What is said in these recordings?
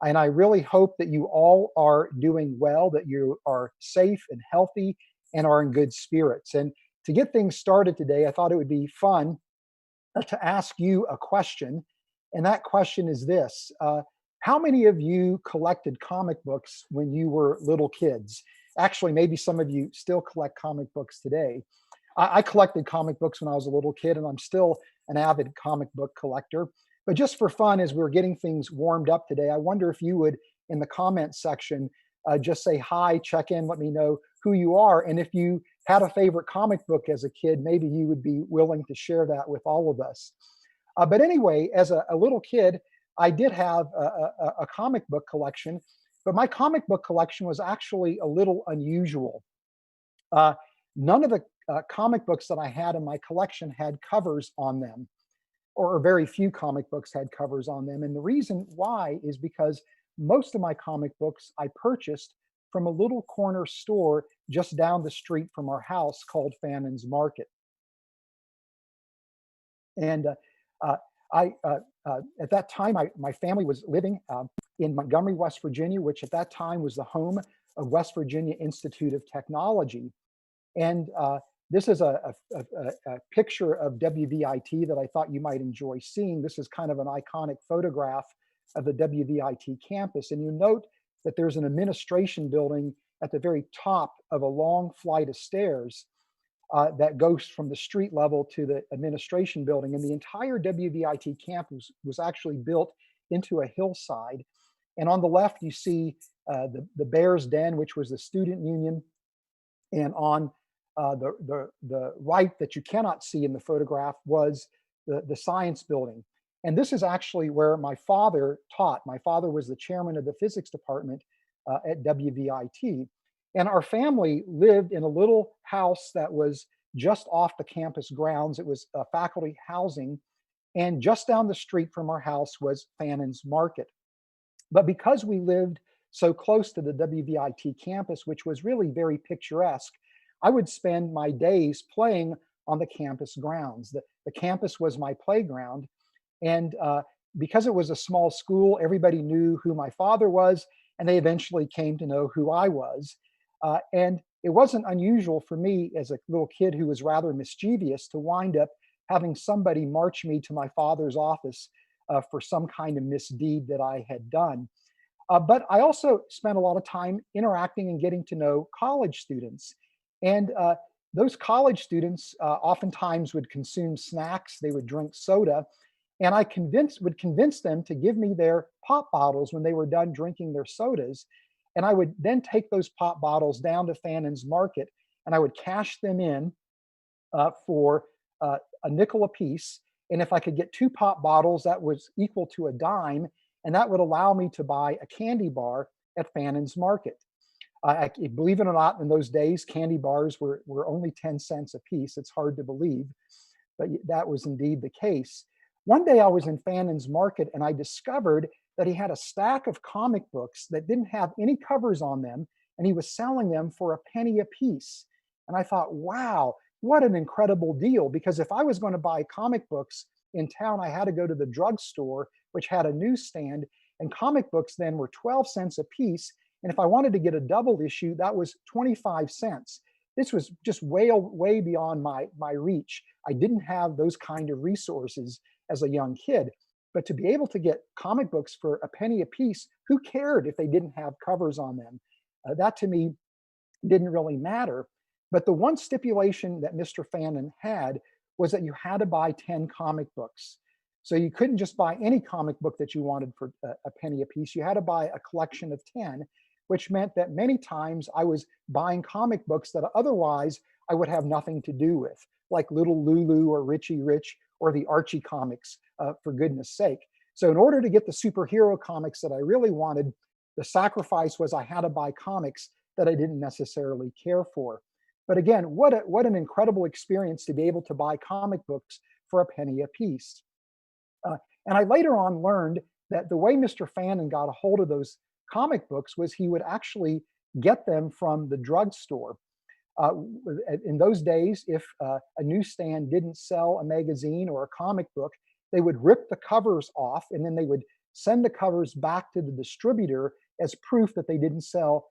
And I really hope that you all are doing well, that you are safe and healthy and are in good spirits. And to get things started today, I thought it would be fun to ask you a question. And that question is this: how many of you collected comic books when you were little kids? Actually, maybe some of you still collect comic books today. I collected comic books when I was a little kid, and I'm still an avid comic book collector. But just for fun, as we're getting things warmed up today, I wonder if you would, in the comments section, just say hi, check in, let me know who you are. And if you had a favorite comic book as a kid, maybe you would be willing to share that with all of us. But anyway, as a little kid, I did have a comic book collection, but my comic book collection was actually a little unusual. Uh, None of the comic books that I had in my collection had covers on them, or very few comic books had covers on them. And the reason why is because most of my comic books I purchased from a little corner store just down the street from our house called Fannin's Market. And uh, at that time, my family was living in Montgomery, West Virginia, which at that time was the home of West Virginia Institute of Technology. And this is a picture of WVIT that I thought you might enjoy seeing. This is kind of an iconic photograph of the WVIT campus. And you note that there's an administration building at the very top of a long flight of stairs that goes from the street level to the administration building. And the entire WVIT campus was actually built into a hillside. And on the left, you see the Bears Den, which was the student union. And on the right that you cannot see in the photograph was the science building. And this is actually where my father taught. My father was the chairman of the physics department at WVIT. And our family lived in a little house that was just off the campus grounds. It was faculty housing. And just down the street from our house was Fannin's Market. But because we lived so close to the WVIT campus, which was really very picturesque, I would spend my days playing on the campus grounds. The campus was my playground. And because it was a small school, everybody knew who my father was, and they eventually came to know who I was. And it wasn't unusual for me as a little kid who was rather mischievous to wind up having somebody march me to my father's office for some kind of misdeed that I had done. But I also spent a lot of time interacting and getting to know college students. And those college students oftentimes would consume snacks, they would drink soda, and I would convince them to give me their pop bottles when they were done drinking their sodas. And I would then take those pop bottles down to Fannin's Market, and I would cash them in for a nickel a piece. And if I could get 2 pop bottles, that was equal to a dime, and that would allow me to buy a candy bar at Fannin's Market. Believe it or not, in those days, candy bars were only 10 cents a piece. It's hard to believe, but that was indeed the case. One day I was in Fannin's Market and I discovered that he had a stack of comic books that didn't have any covers on them, and he was selling them for a penny a piece. And I thought, wow, what an incredible deal, because if I was going to buy comic books in town, I had to go to the drugstore, which had a newsstand, and comic books then were 12 cents a piece. And if I wanted to get a double issue, that was 25 cents. This was just way beyond my reach. I didn't have those kind of resources as a young kid. But to be able to get comic books for a penny a piece, who cared if they didn't have covers on them? That to me didn't really matter. But the one stipulation that Mr. Fannin had was that you had to buy 10 comic books. So you couldn't just buy any comic book that you wanted for a penny a piece. You had to buy a collection of 10, which meant that many times I was buying comic books that otherwise I would have nothing to do with, like Little Lulu or Richie Rich or the Archie comics, for goodness sake. So in order to get the superhero comics that I really wanted, the sacrifice was I had to buy comics that I didn't necessarily care for. But again, what an incredible experience to be able to buy comic books for a penny a piece. And I later on learned that the way Mr. Fannin got a hold of those comic books was he would actually get them from the drugstore. In those days, if a newsstand didn't sell a magazine or a comic book, they would rip the covers off, and then they would send the covers back to the distributor as proof that they didn't sell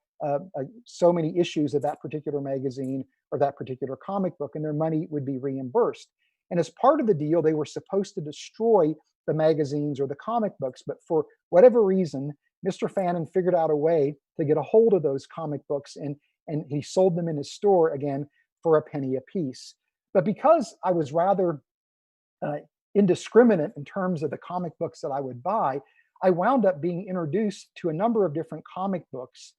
so many issues of that particular magazine or that particular comic book, and their money would be reimbursed. And as part of the deal, they were supposed to destroy the magazines or the comic books, but for whatever reason, Mr. Fannin figured out a way to get a hold of those comic books, and he sold them in his store again for a penny a piece. But because I was rather indiscriminate in terms of the comic books that I would buy, I wound up being introduced to a number of different comic books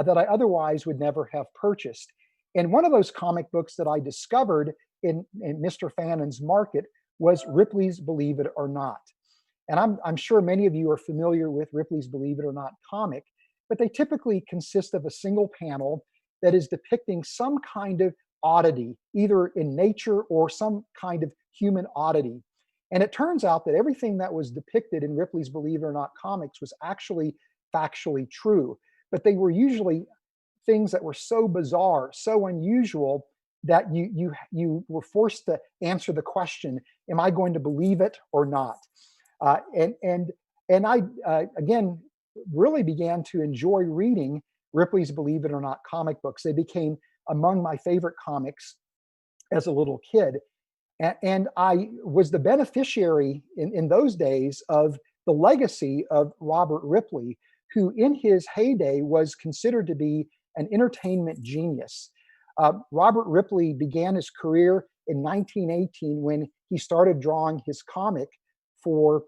that I otherwise would never have purchased. And one of those comic books that I discovered in Mr. Fannin's market was Ripley's Believe It or Not. And I'm sure many of you are familiar with Ripley's Believe It or Not comic, but they typically consist of a single panel that is depicting some kind of oddity, either in nature or some kind of human oddity. And it turns out that everything that was depicted in Ripley's Believe It or Not comics was actually factually true, but they were usually things that were so bizarre, so unusual, that you were forced to answer the question, am I going to believe it or not? And I again really began to enjoy reading Ripley's Believe It or Not comic books. They became among my favorite comics as a little kid. And I was the beneficiary in those days of the legacy of Robert Ripley, who in his heyday was considered to be an entertainment genius. Robert Ripley began his career in 1918 when he started drawing his comic for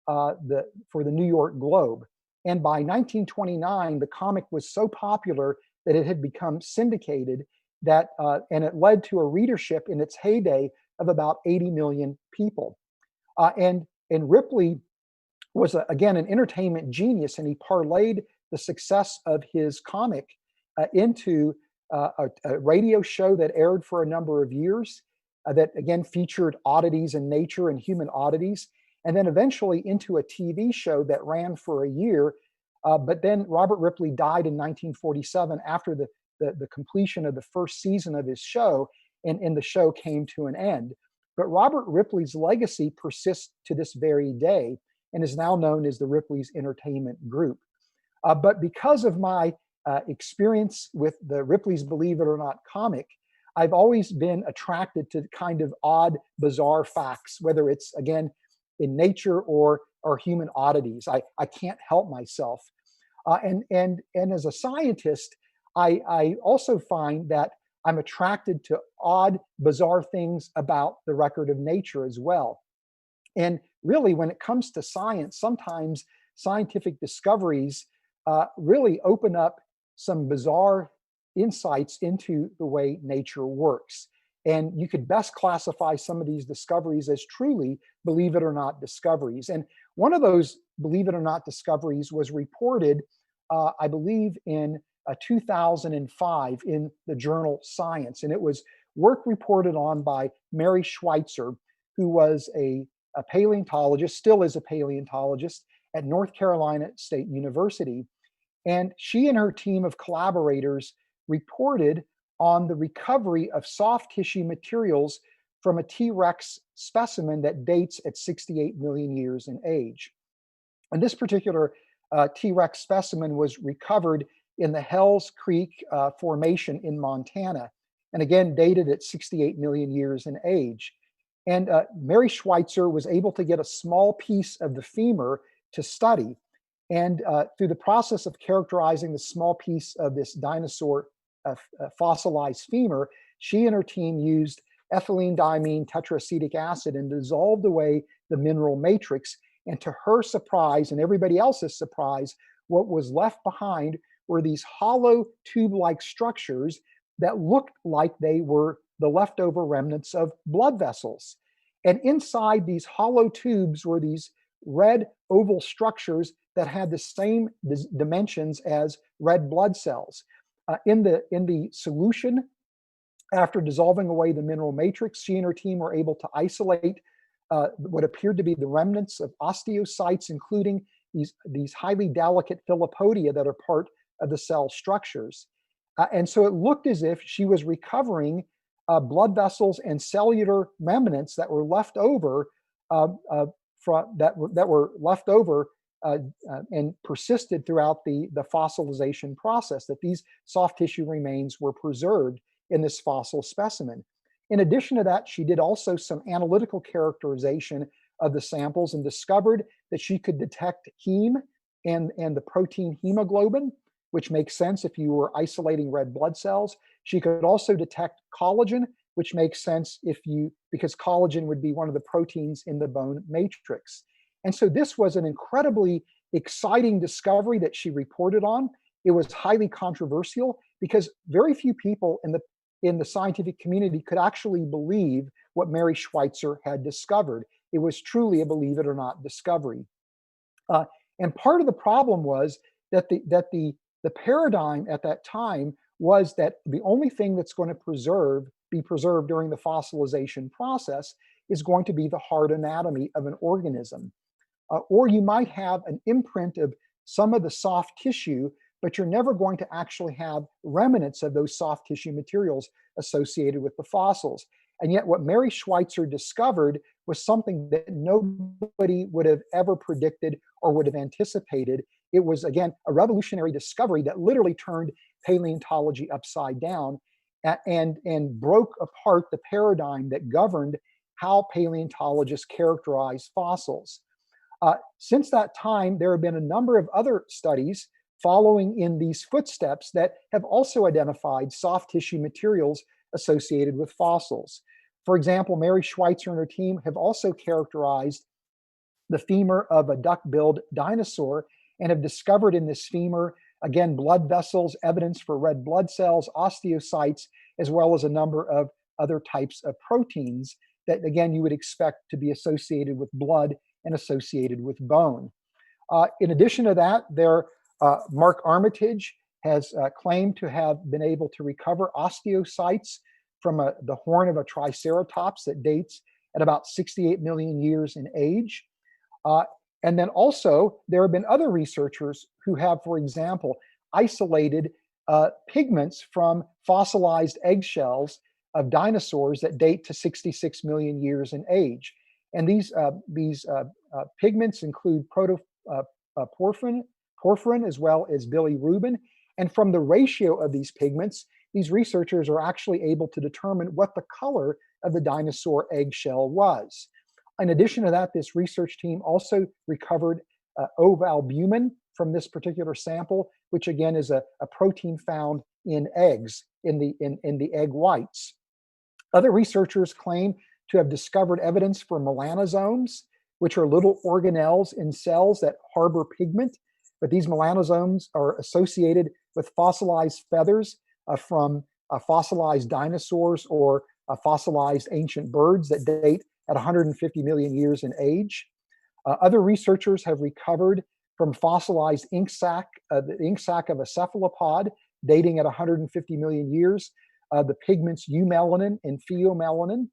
the New York Globe. And by 1929, the comic was so popular that it had become syndicated, that and it led to a readership in its heyday of about 80 million people. And Ripley was, again, an entertainment genius, and he parlayed the success of his comic into a radio show that aired for a number of years that, again, featured oddities in nature and human oddities, and then eventually into a TV show that ran for a year. But then Robert Ripley died in 1947 after the completion of the first season of his show, and the show came to an end. But Robert Ripley's legacy persists to this very day and is now known as the Ripley's Entertainment Group. But because of my experience with the Ripley's Believe It or Not comic, I've always been attracted to kind of odd, bizarre facts, whether it's, again, in nature or human oddities. I can't help myself. And as a scientist, I also find that I'm attracted to odd, bizarre things about the record of nature as well. And really, when it comes to science, sometimes scientific discoveries really open up some bizarre insights into the way nature works. And you could best classify some of these discoveries as truly believe it or not discoveries. And one of those believe it or not discoveries was reported, I believe, in 2005 in the journal Science. And it was work reported on by Mary Schweitzer, who was a paleontologist, still is a paleontologist at North Carolina State University. And she and her team of collaborators reported on the recovery of soft tissue materials from a T-Rex specimen that dates at 68 million years in age. And this particular T-Rex specimen was recovered in the Hells Creek Formation in Montana, and again dated at 68 million years in age. And Mary Schweitzer was able to get a small piece of the femur to study. And through the process of characterizing the small piece of this dinosaur fossilized femur, she and her team used ethylene diamine tetraacetic acid and dissolved away the mineral matrix. And to her surprise and everybody else's surprise, what was left behind were these hollow tube-like structures that looked like they were the leftover remnants of blood vessels. And inside these hollow tubes were these red oval structures that had the same dimensions as red blood cells. In the solution, after dissolving away the mineral matrix, she and her team were able to isolate what appeared to be the remnants of osteocytes, including these highly delicate filopodia that are part of the cell structures. And so it looked as if she was recovering blood vessels and cellular remnants that were left over that were left over and persisted throughout the fossilization process, that these soft tissue remains were preserved in this fossil specimen. In addition to that, she did also some analytical characterization of the samples and discovered that she could detect heme and the protein hemoglobin, which makes sense if you were isolating red blood cells. She could also detect collagen, which makes sense because collagen would be one of the proteins in the bone matrix. And so this was an incredibly exciting discovery that she reported on. It was highly controversial because very few people in the scientific community could actually believe what Mary Schweitzer had discovered. It was truly a believe it or not discovery. And part of the problem was that the paradigm at that time was that the only thing that's going to be preserved during the fossilization process is going to be the hard anatomy of an organism. Or you might have an imprint of some of the soft tissue, but you're never going to actually have remnants of those soft tissue materials associated with the fossils. And yet what Mary Schweitzer discovered was something that nobody would have ever predicted or would have anticipated. It was, again, a revolutionary discovery that literally turned paleontology upside down and broke apart the paradigm that governed how paleontologists characterize fossils. Since that time, there have been a number of other studies following in these footsteps that have also identified soft tissue materials associated with fossils. For example, Mary Schweitzer and her team have also characterized the femur of a duck-billed dinosaur and have discovered in this femur, again, blood vessels, evidence for red blood cells, osteocytes, as well as a number of other types of proteins that, again, you would expect to be associated with blood and associated with bone. In addition to that, Mark Armitage has claimed to have been able to recover osteocytes from the horn of a triceratops that dates at about 68 million years in age. And then also, there have been other researchers who have, for example, isolated pigments from fossilized eggshells of dinosaurs that date to 66 million years in age. And these pigments include porphyrin as well as bilirubin. And from the ratio of these pigments, these researchers are actually able to determine what the color of the dinosaur eggshell was. In addition to that, this research team also recovered ovalbumin from this particular sample, which again is a protein found in eggs, in the egg whites. Other researchers claim to have discovered evidence for melanosomes, which are little organelles in cells that harbor pigment. But these melanosomes are associated with fossilized feathers from fossilized dinosaurs or fossilized ancient birds that date at 150 million years in age. Other researchers have recovered from fossilized ink sac, the ink sac of a cephalopod dating at 150 million years, the pigments eumelanin and pheomelanin.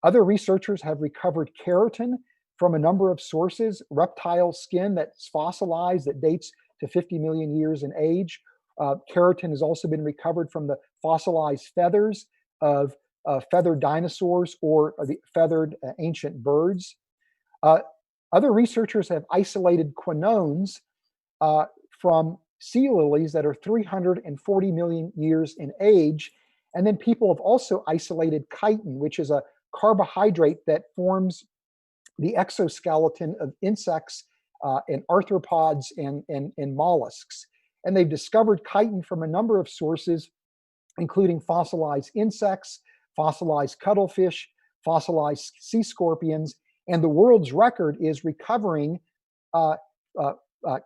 Other researchers have recovered keratin from a number of sources, reptile skin that's fossilized that dates to 50 million years in age. Keratin has also been recovered from the fossilized feathers of feathered dinosaurs or the feathered ancient birds. Other researchers have isolated quinones from sea lilies that are 340 million years in age. And then people have also isolated chitin, which is a carbohydrate that forms the exoskeleton of insects and arthropods and mollusks. And they've discovered chitin from a number of sources, including fossilized insects, fossilized cuttlefish, fossilized sea scorpions, and the world's record is recovering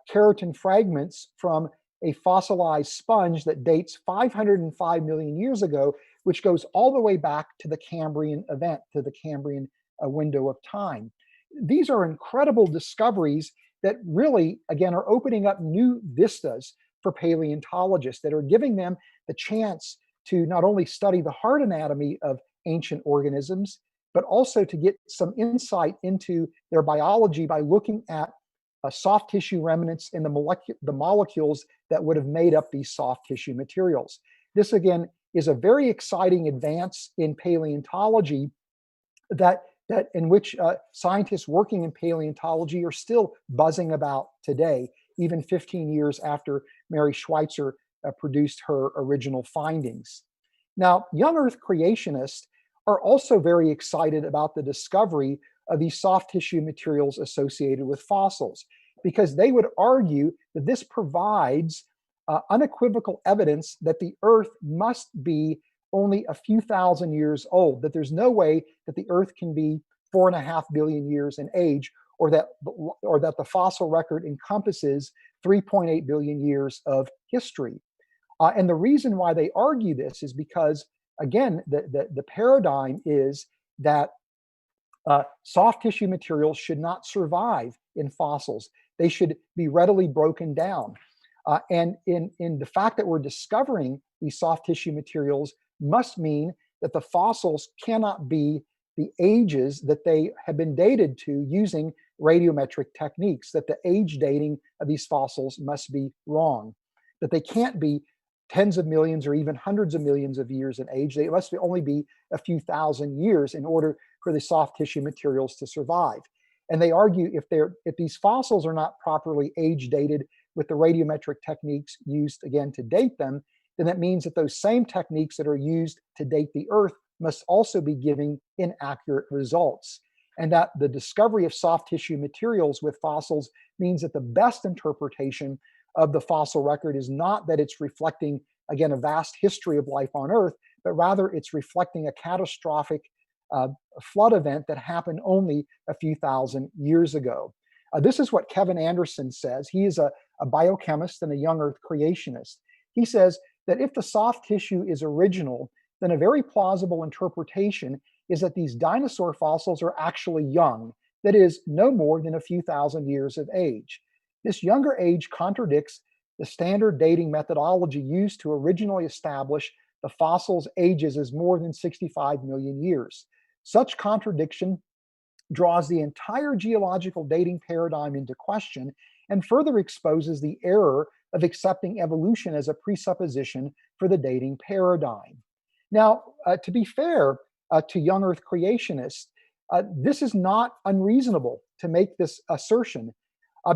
keratin fragments from a fossilized sponge that dates 505 million years ago, which goes all the way back to the Cambrian event, to the Cambrian window of time. These are incredible discoveries that really, again, are opening up new vistas for paleontologists that are giving them the chance to not only study the hard anatomy of ancient organisms, but also to get some insight into their biology by looking at soft tissue remnants in the molecules that would have made up these soft tissue materials. This, again, is a very exciting advance in paleontology that that in which scientists working in paleontology are still buzzing about today, even 15 years after Mary Schweitzer produced her original findings. Now, young Earth creationists are also very excited about the discovery of these soft tissue materials associated with fossils, because they would argue that this provides unequivocal evidence that the Earth must be only a few thousand years old, that there's no way that the Earth can be 4.5 billion years in age, or that the fossil record encompasses 3.8 billion years of history. And the reason why they argue this is because, again, the paradigm is that soft tissue materials should not survive in fossils. They should be readily broken down. And in the fact that we're discovering these soft tissue materials must mean that the fossils cannot be the ages that they have been dated to using radiometric techniques, that the age dating of these fossils must be wrong, that they can't be tens of millions or even hundreds of millions of years in age. They must only be a few thousand years in order for the soft tissue materials to survive. And they argue if these fossils are not properly age dated with the radiometric techniques used again to date them, then that means that those same techniques that are used to date the Earth must also be giving inaccurate results. And that the discovery of soft tissue materials with fossils means that the best interpretation of the fossil record is not that it's reflecting, again, a vast history of life on Earth, but rather it's reflecting a catastrophic flood event that happened only a few thousand years ago. This is what Kevin Anderson says. He is a biochemist and a young Earth creationist. He says that if the soft tissue is original, then a very plausible interpretation is that these dinosaur fossils are actually young, that is, no more than a few thousand years of age. This younger age contradicts the standard dating methodology used to originally establish the fossil's ages as more than 65 million years. Such contradiction draws the entire geological dating paradigm into question and further exposes the error of accepting evolution as a presupposition for the dating paradigm. Now, to be fair to young Earth creationists, this is not unreasonable to make this assertion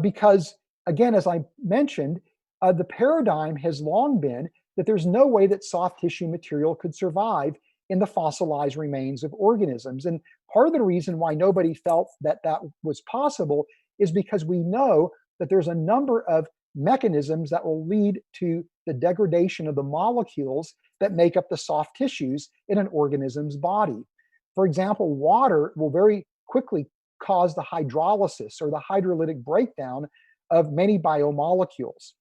because, again, as I mentioned, the paradigm has long been that there's no way that soft tissue material could survive in the fossilized remains of organisms. And part of the reason why nobody felt that that was possible is because we know that there's a number of mechanisms that will lead to the degradation of the molecules that make up the soft tissues in an organism's body. For example, water will very quickly cause the hydrolysis or the hydrolytic breakdown of many biomolecules.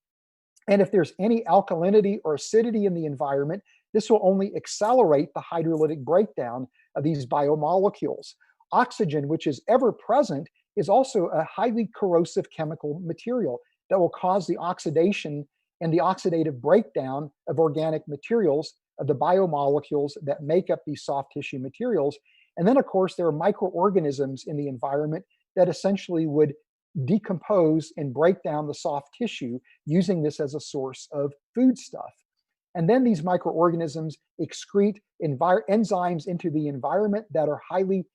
And if there's any alkalinity or acidity in the environment, this will only accelerate the hydrolytic breakdown of these biomolecules. Oxygen, which is ever present, is also a highly corrosive chemical material that will cause the oxidation and the oxidative breakdown of organic materials, of the biomolecules that make up these soft tissue materials. And then, of course, there are microorganisms in the environment that essentially would decompose and break down the soft tissue using this as a source of foodstuff. And then these microorganisms excrete enzymes into the environment that are highly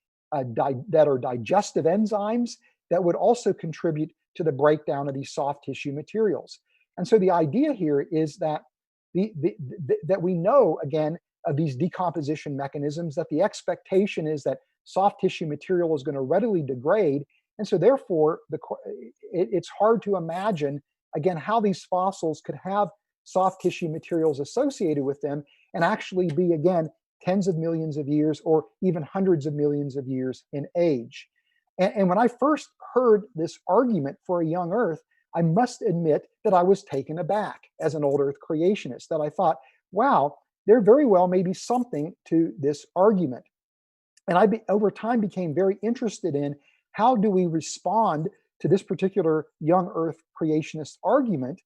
digestive enzymes that would also contribute to the breakdown of these soft tissue materials. And so the idea here is that that we know, again, of these decomposition mechanisms, that the expectation is that soft tissue material is going to readily degrade. And so therefore, it's hard to imagine, again, how these fossils could have soft tissue materials associated with them and actually be, again, tens of millions of years or even hundreds of millions of years in age. And when I first heard this argument for a young Earth, I must admit that I was taken aback as an old Earth creationist, that I thought, wow, there very well may be something to this argument. And over time became very interested in how do we respond to this particular young Earth creationist argument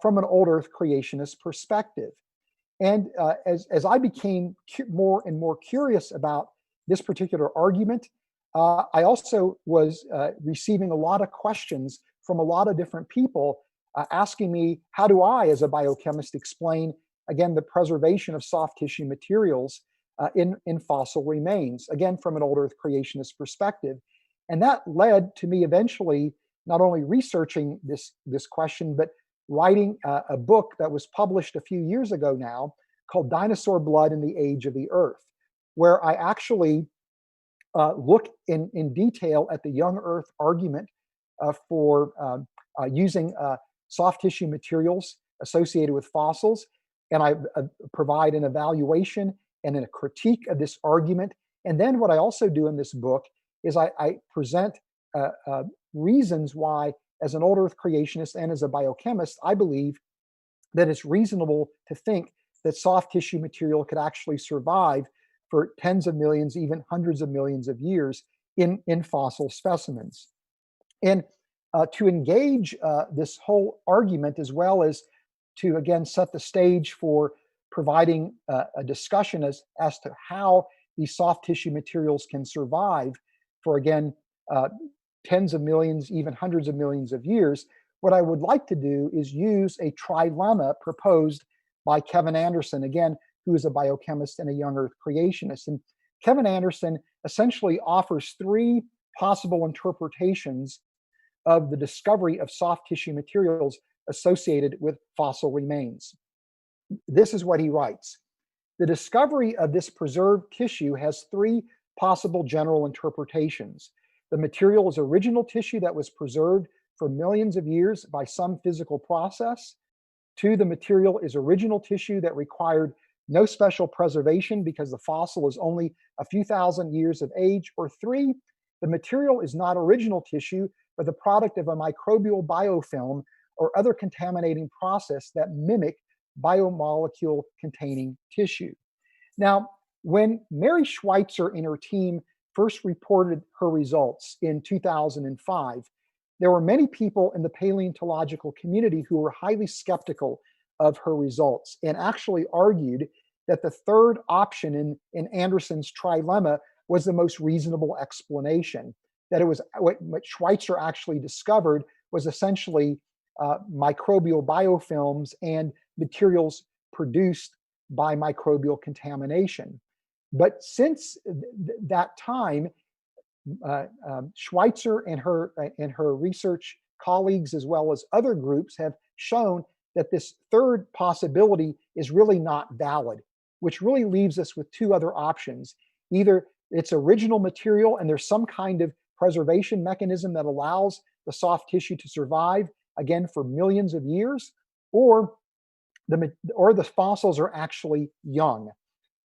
from an old Earth creationist perspective. And as I became more and more curious about this particular argument, I also was receiving a lot of questions from a lot of different people asking me, how do I, as a biochemist, explain, again, the preservation of soft tissue materials in fossil remains, again, from an old Earth creationist perspective. And that led to me eventually not only researching this question, but writing a book that was published a few years ago now called Dinosaur Blood in the Age of the Earth, where I actually look in detail at the young Earth argument for using soft tissue materials associated with fossils. And I provide an evaluation and a critique of this argument. And then what I also do in this book is I present reasons why, as an old Earth creationist and as a biochemist, I believe that it's reasonable to think that soft tissue material could actually survive for tens of millions, even hundreds of millions of years in fossil specimens. And to engage this whole argument, as well as to, again, set the stage for providing a discussion as to how these soft tissue materials can survive for, again, tens of millions, even hundreds of millions of years, what I would like to do is use a trilemma proposed by Kevin Anderson, again, who is a biochemist and a young Earth creationist. And Kevin Anderson essentially offers three possible interpretations of the discovery of soft tissue materials associated with fossil remains. This is what he writes. The discovery of this preserved tissue has three possible general interpretations. The material is original tissue that was preserved for millions of years by some physical process. Two, the material is original tissue that required no special preservation because the fossil is only a few thousand years of age. Or three, the material is not original tissue, but the product of a microbial biofilm or other contaminating process that mimic biomolecule containing tissue. Now, when Mary Schweitzer and her team first reported her results in 2005, there were many people in the paleontological community who were highly skeptical of her results and actually argued that the third option in Anderson's trilemma was the most reasonable explanation, that it was what Schweitzer actually discovered was essentially microbial biofilms and materials produced by microbial contamination. But since that time, Schweitzer and her research colleagues, as well as other groups, have shown that this third possibility is really not valid, which really leaves us with two other options. Either it's original material and there's some kind of preservation mechanism that allows the soft tissue to survive, again, for millions of years, or the fossils are actually young,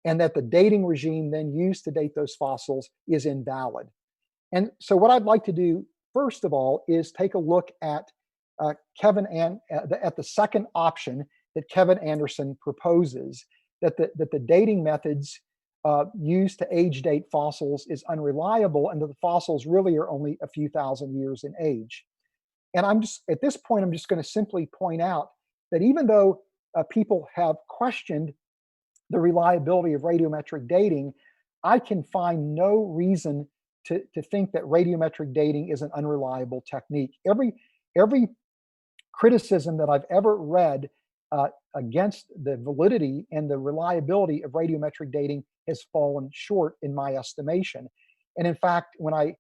and that the dating regime then used to date those fossils is invalid. And so what I'd like to do, first of all, is take a look at at the second option that Kevin Anderson proposes, that the dating methods used to age date fossils is unreliable, and that the fossils really are only a few thousand years in age. And at this point, I'm just going to simply point out that even though people have questioned the reliability of radiometric dating, I can find no reason to think that radiometric dating is an unreliable technique. Every criticism that I've ever read against the validity and the reliability of radiometric dating has fallen short in my estimation. And in fact, when I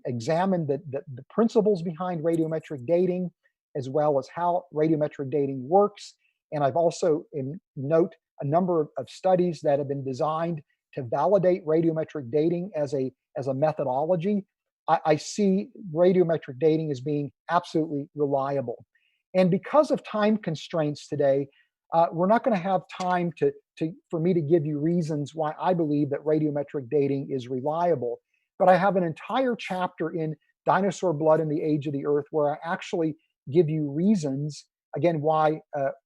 examined the principles behind radiometric dating, as well as how radiometric dating works, and I've also note a number of studies that have been designed to validate radiometric dating as a methodology, I see radiometric dating as being absolutely reliable. And because of time constraints today, we're not going to have time for me to give you reasons why I believe that radiometric dating is reliable. But I have an entire chapter in Dinosaur Blood in the Age of the Earth where I actually give you reasons, again, why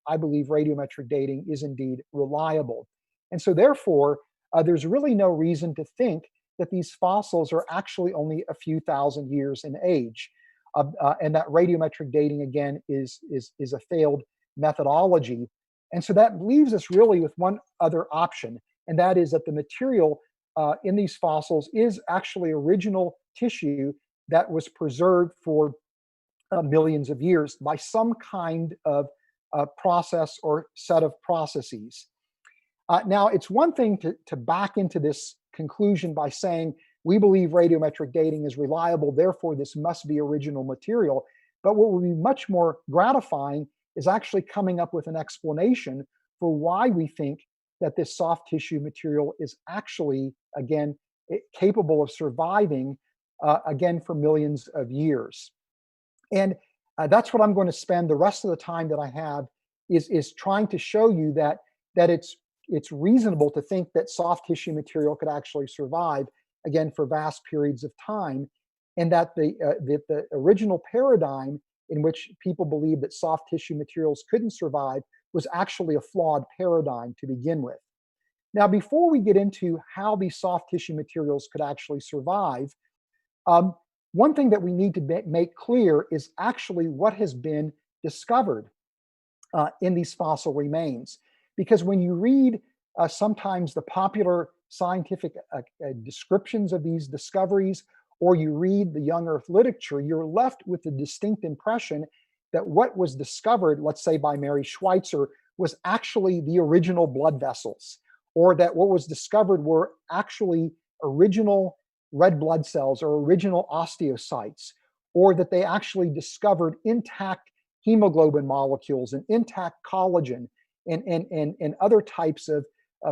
I believe radiometric dating is indeed reliable. And so therefore, there's really no reason to think that these fossils are actually only a few thousand years in age. And that radiometric dating, again, is a failed methodology. And so that leaves us really with one other option, and that is that the material in these fossils is actually original tissue that was preserved for millions of years by some kind of process or set of processes. Now, it's one thing to back into this conclusion by saying, we believe radiometric dating is reliable, therefore this must be original material. But what would be much more gratifying is actually coming up with an explanation for why we think that this soft tissue material is actually, again, capable of surviving, again, for millions of years. And that's what I'm going to spend the rest of the time that I have is trying to show you that it's reasonable to think that soft tissue material could actually survive, again, for vast periods of time, and that the original paradigm in which people believed that soft tissue materials couldn't survive was actually a flawed paradigm to begin with. Now, before we get into how these soft tissue materials could actually survive, one thing that we need to make clear is actually what has been discovered in these fossil remains. Because when you read sometimes the popular scientific descriptions of these discoveries, or you read the young Earth literature, you're left with the distinct impression that what was discovered, let's say by Mary Schweitzer, was actually the original blood vessels, or that what was discovered were actually original red blood cells or original osteocytes, or that they actually discovered intact hemoglobin molecules and intact collagen and other types of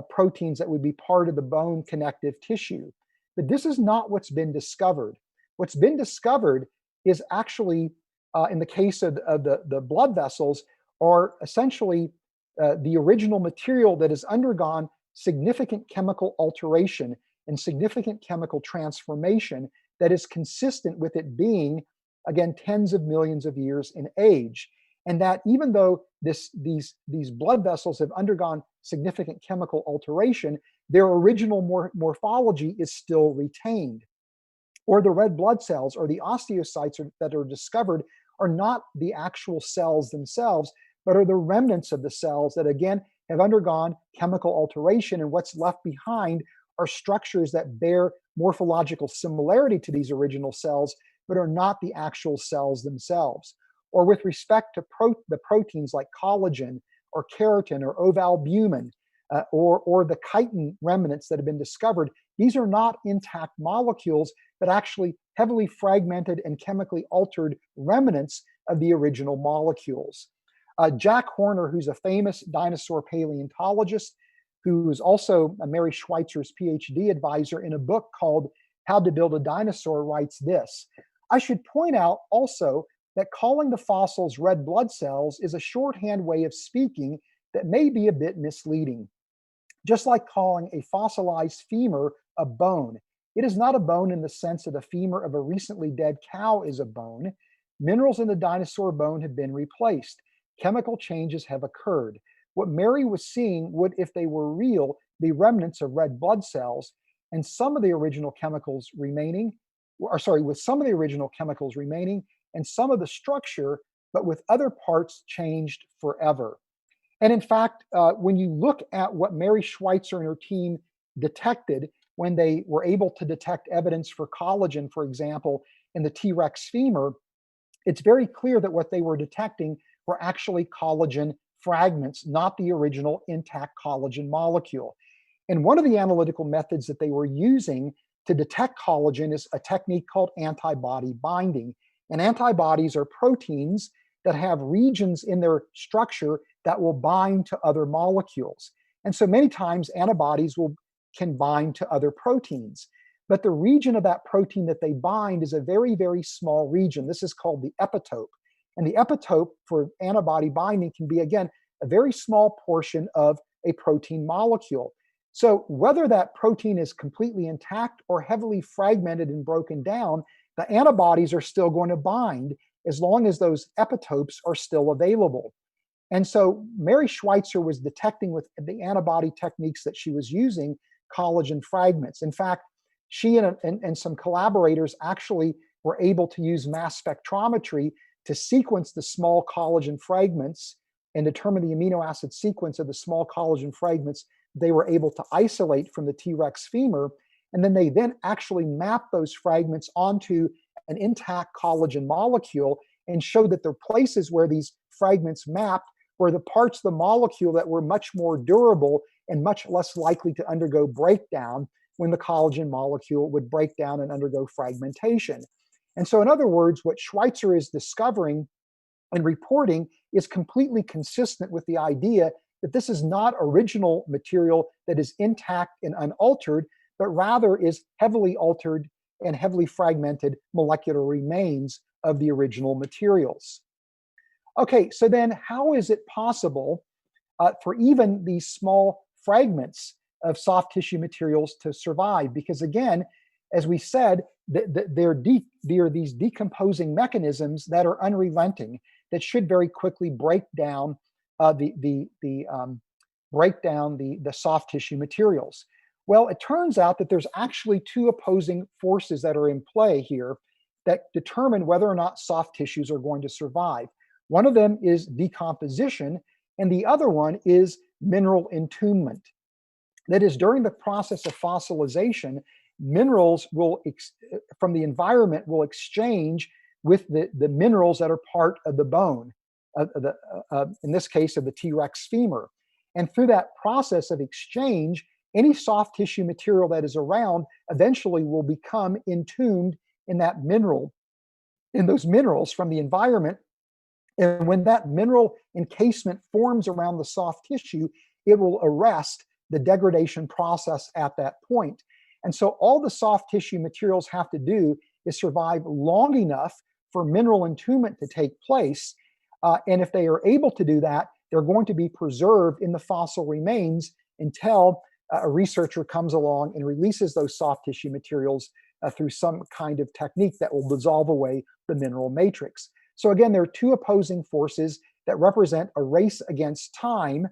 proteins that would be part of the bone connective tissue. But this is not what's been discovered. What's been discovered is actually, in the case of the blood vessels, are essentially the original material that has undergone significant chemical alteration and significant chemical transformation that is consistent with it being, again, tens of millions of years in age. And that even though these blood vessels have undergone significant chemical alteration, their original morphology is still retained. Or the red blood cells or the osteocytes that are discovered are not the actual cells themselves, but are the remnants of the cells that, again, have undergone chemical alteration. And what's left behind are structures that bear morphological similarity to these original cells, but are not the actual cells themselves. Or with respect to the proteins like collagen or keratin or ovalbumin, or the chitin remnants that have been discovered, these are not intact molecules, but actually heavily fragmented and chemically altered remnants of the original molecules. Jack Horner, who's a famous dinosaur paleontologist, who is also Mary Schweitzer's PhD advisor, in a book called How to Build a Dinosaur, writes this: I should point out also that calling the fossils red blood cells is a shorthand way of speaking that may be a bit misleading. Just like calling a fossilized femur a bone, it is not a bone in the sense that a femur of a recently dead cow is a bone. Minerals in the dinosaur bone have been replaced. Chemical changes have occurred. What Mary was seeing would, if they were real, be remnants of red blood cells, and some of the original chemicals remaining, with some of the original chemicals remaining, and some of the structure, but with other parts changed forever. And in fact, when you look at what Mary Schweitzer and her team detected when they were able to detect evidence for collagen, for example, in the T-Rex femur, it's very clear that what they were detecting were actually collagen fragments, not the original intact collagen molecule. And one of the analytical methods that they were using to detect collagen is a technique called antibody binding. And antibodies are proteins that have regions in their structure that will bind to other molecules. And so many times antibodies can bind to other proteins. But the region of that protein that they bind is a very, very small region. This is called the epitope. And the epitope for antibody binding can be, again, a very small portion of a protein molecule. So whether that protein is completely intact or heavily fragmented and broken down, the antibodies are still going to bind as long as those epitopes are still available. And so Mary Schweitzer was detecting with the antibody techniques that she was using collagen fragments. In fact, she and some collaborators actually were able to use mass spectrometry to sequence the small collagen fragments and determine the amino acid sequence of the small collagen fragments they were able to isolate from the T-Rex femur. And then they actually mapped those fragments onto an intact collagen molecule and showed that the places where these fragments mapped were the parts of the molecule that were much more durable and much less likely to undergo breakdown when the collagen molecule would break down and undergo fragmentation. And so, in other words, what Schweitzer is discovering and reporting is completely consistent with the idea that this is not original material that is intact and unaltered, but rather is heavily altered and heavily fragmented molecular remains of the original materials. Okay, so then how is it possible for even these small fragments of soft tissue materials to survive? Because again, as we said, they're these decomposing mechanisms that are unrelenting, that should very quickly break down the soft tissue materials. Well, it turns out that there's actually two opposing forces that are in play here that determine whether or not soft tissues are going to survive. One of them is decomposition, and the other one is mineral entombment. That is, during the process of fossilization, minerals from the environment will exchange with the minerals that are part of the bone, in this case of the T-Rex femur. And through that process of exchange, any soft tissue material that is around eventually will become entombed in that mineral, in those minerals from the environment. And when that mineral encasement forms around the soft tissue, it will arrest the degradation process at that point. And so all the soft tissue materials have to do is survive long enough for mineral entombment to take place. And if they are able to do that, they're going to be preserved in the fossil remains until a researcher comes along and releases those soft tissue materials through some kind of technique that will dissolve away the mineral matrix. So again, there are two opposing forces that represent a race against time,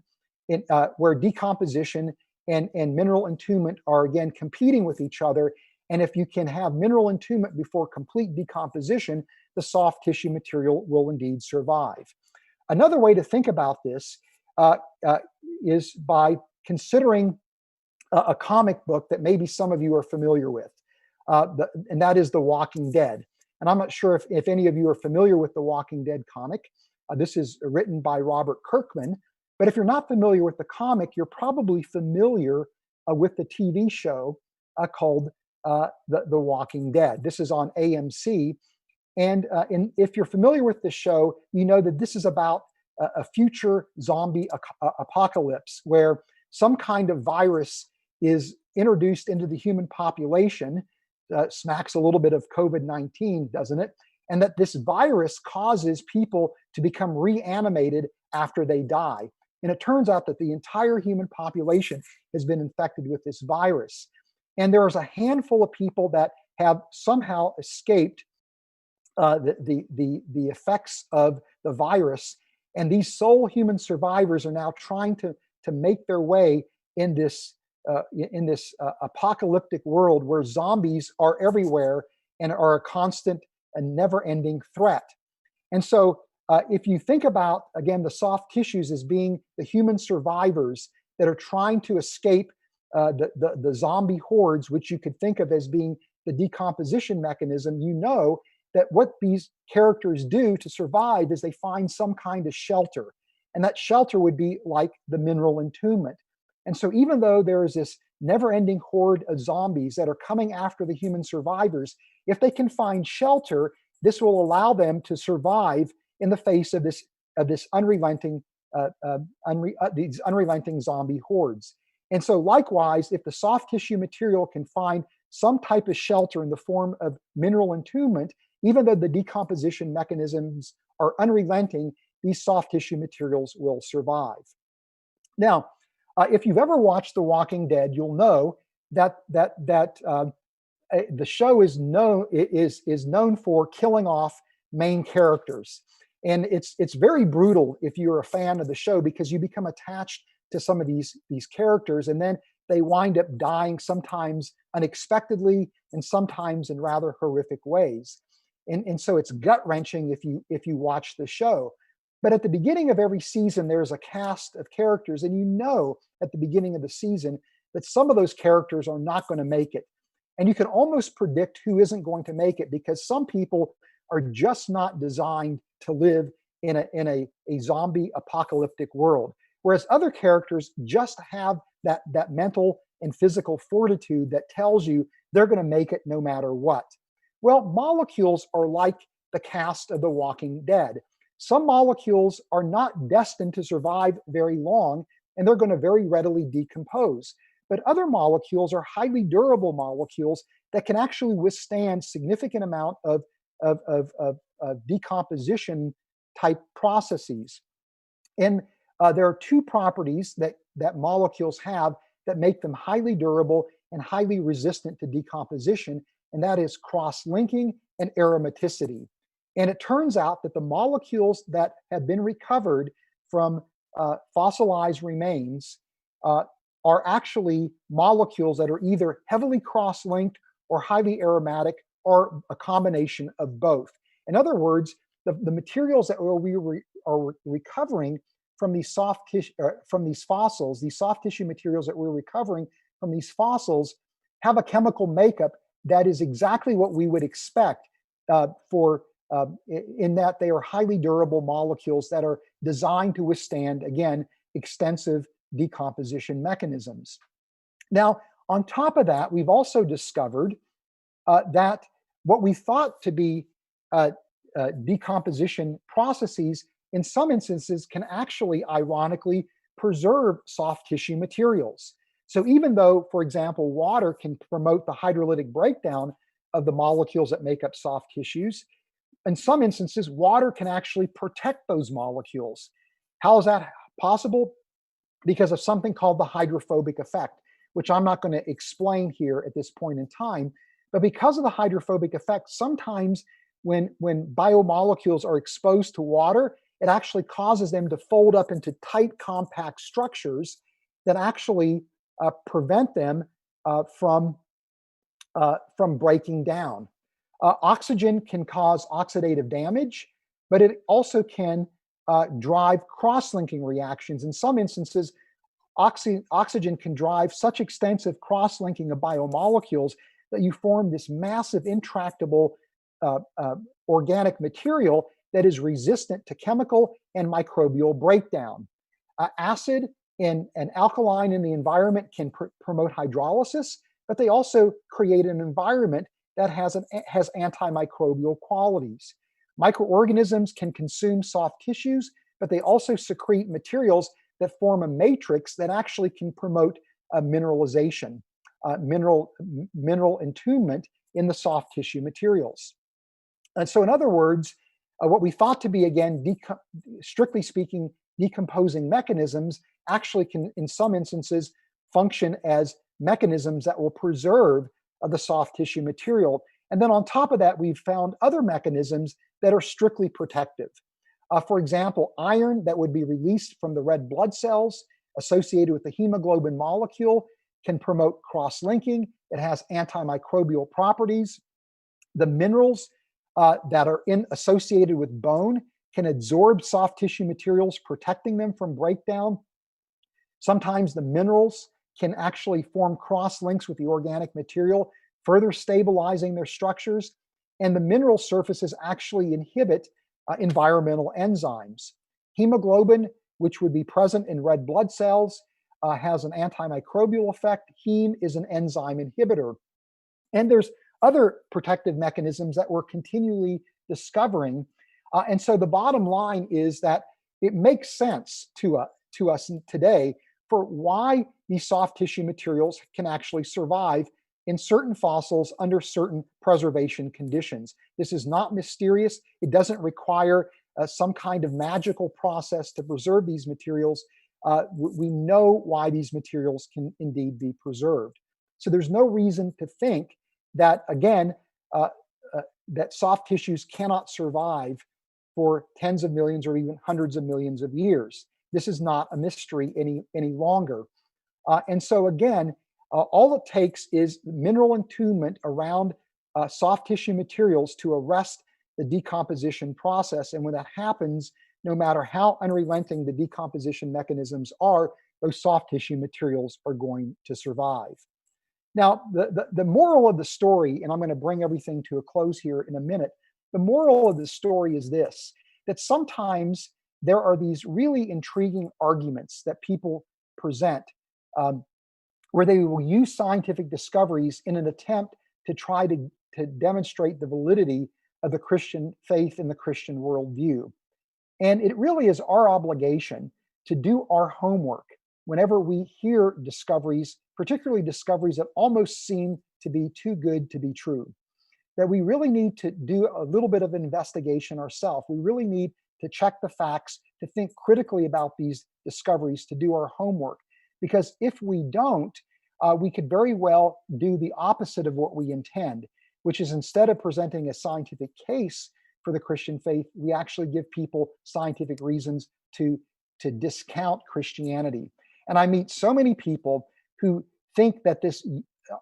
where decomposition and mineral entombment are again competing with each other. And if you can have mineral entombment before complete decomposition, the soft tissue material will indeed survive. Another way to think about this is by considering a comic book that maybe some of you are familiar with, and that is The Walking Dead. And I'm not sure if any of you are familiar with the Walking Dead comic. This is written by Robert Kirkman. But if you're not familiar with the comic, you're probably familiar with the TV show called The Walking Dead. This is on AMC. And if you're familiar with the show, you know that this is about a future zombie apocalypse where some kind of virus is introduced into the human population. Smacks a little bit of COVID-19, doesn't it? And that this virus causes people to become reanimated after they die. And it turns out that the entire human population has been infected with this virus. And there is a handful of people that have somehow escaped the effects of the virus. And these sole human survivors are now trying to make their way in this apocalyptic world where zombies are everywhere and are a constant and never-ending threat. And so if you think about, again, the soft tissues as being the human survivors that are trying to escape the zombie hordes, which you could think of as being the decomposition mechanism, you know that what these characters do to survive is they find some kind of shelter. And that shelter would be like the mineral entombment. And so even though there is this never-ending horde of zombies that are coming after the human survivors, if they can find shelter, this will allow them to survive in the face of these unrelenting zombie hordes. And so likewise, if the soft tissue material can find some type of shelter in the form of mineral entombment, even though the decomposition mechanisms are unrelenting, these soft tissue materials will survive. Now, if you've ever watched The Walking Dead, you'll know that the show is known for killing off main characters. And it's very brutal if you're a fan of the show, because you become attached to some of these characters, and then they wind up dying, sometimes unexpectedly and sometimes in rather horrific ways. And so it's gut-wrenching if you watch the show. But at the beginning of every season, there's a cast of characters, and you know at the beginning of the season that some of those characters are not going to make it. And you can almost predict who isn't going to make it, because some people are just not designed to live in a zombie apocalyptic world, whereas other characters just have that mental and physical fortitude that tells you they're going to make it no matter what. Well, molecules are like the cast of The Walking Dead. Some molecules are not destined to survive very long, and they're going to very readily decompose. But other molecules are highly durable molecules that can actually withstand significant amount of decomposition type processes. And there are two properties that molecules have that make them highly durable and highly resistant to decomposition, and that is cross-linking and aromaticity. And it turns out that the molecules that have been recovered from fossilized remains are actually molecules that are either heavily cross-linked or highly aromatic, or a combination of both. In other words, the materials that we are recovering from these from these fossils, these soft tissue materials that we're recovering from these fossils, have a chemical makeup that is exactly what we would expect in that they are highly durable molecules that are designed to withstand, again, extensive decomposition mechanisms. Now, on top of that, we've also discovered that what we thought to be decomposition processes, in some instances, can actually, ironically, preserve soft tissue materials. So even though, for example, water can promote the hydrolytic breakdown of the molecules that make up soft tissues, in some instances, water can actually protect those molecules. How is that possible? Because of something called the hydrophobic effect, which I'm not going to explain here at this point in time. But because of the hydrophobic effect, sometimes when biomolecules are exposed to water, it actually causes them to fold up into tight, compact structures that actually prevent them from breaking down. Oxygen can cause oxidative damage, but it also can drive cross-linking reactions. In some instances, oxygen can drive such extensive cross-linking of biomolecules that you form this massive, intractable organic material that is resistant to chemical and microbial breakdown. Acid and alkaline in the environment can promote hydrolysis, but they also create an environment that has antimicrobial qualities. Microorganisms can consume soft tissues, but they also secrete materials that form a matrix that actually can promote mineralization, mineral entombment in the soft tissue materials. And so in other words, what we thought to be, again, strictly speaking, decomposing mechanisms actually can, in some instances, function as mechanisms that will preserve the soft tissue material. And then on top of that, we've found other mechanisms that are strictly protective. For example, iron that would be released from the red blood cells associated with the hemoglobin molecule can promote cross-linking. It has antimicrobial properties. The minerals that are associated with bone can absorb soft tissue materials, protecting them from breakdown. Sometimes the minerals can actually form cross-links with the organic material, further stabilizing their structures. And the mineral surfaces actually inhibit environmental enzymes. Hemoglobin, which would be present in red blood cells, has an antimicrobial effect. Heme is an enzyme inhibitor. And there's other protective mechanisms that we're continually discovering. And so the bottom line is that it makes sense to us today for why these soft tissue materials can actually survive in certain fossils under certain preservation conditions. This is not mysterious. It doesn't require some kind of magical process to preserve these materials. We know why these materials can indeed be preserved. So there's no reason to think that, again, that soft tissues cannot survive for tens of millions or even hundreds of millions of years. This is not a mystery any longer. And so again, all it takes is mineral entombment around soft tissue materials to arrest the decomposition process. And when that happens, no matter how unrelenting the decomposition mechanisms are, those soft tissue materials are going to survive. Now, the moral of the story, and I'm going to bring everything to a close here in a minute, the moral of the story is this, that sometimes there are these really intriguing arguments that people present where they will use scientific discoveries in an attempt to try to demonstrate the validity of the Christian faith and the Christian worldview. And it really is our obligation to do our homework whenever we hear discoveries, particularly discoveries that almost seem to be too good to be true. That we really need to do a little bit of investigation ourselves. We really need to check the facts, to think critically about these discoveries, to do our homework. Because if we don't, we could very well do the opposite of what we intend, which is instead of presenting a scientific case for the Christian faith, we actually give people scientific reasons to discount Christianity. And I meet so many people who think that this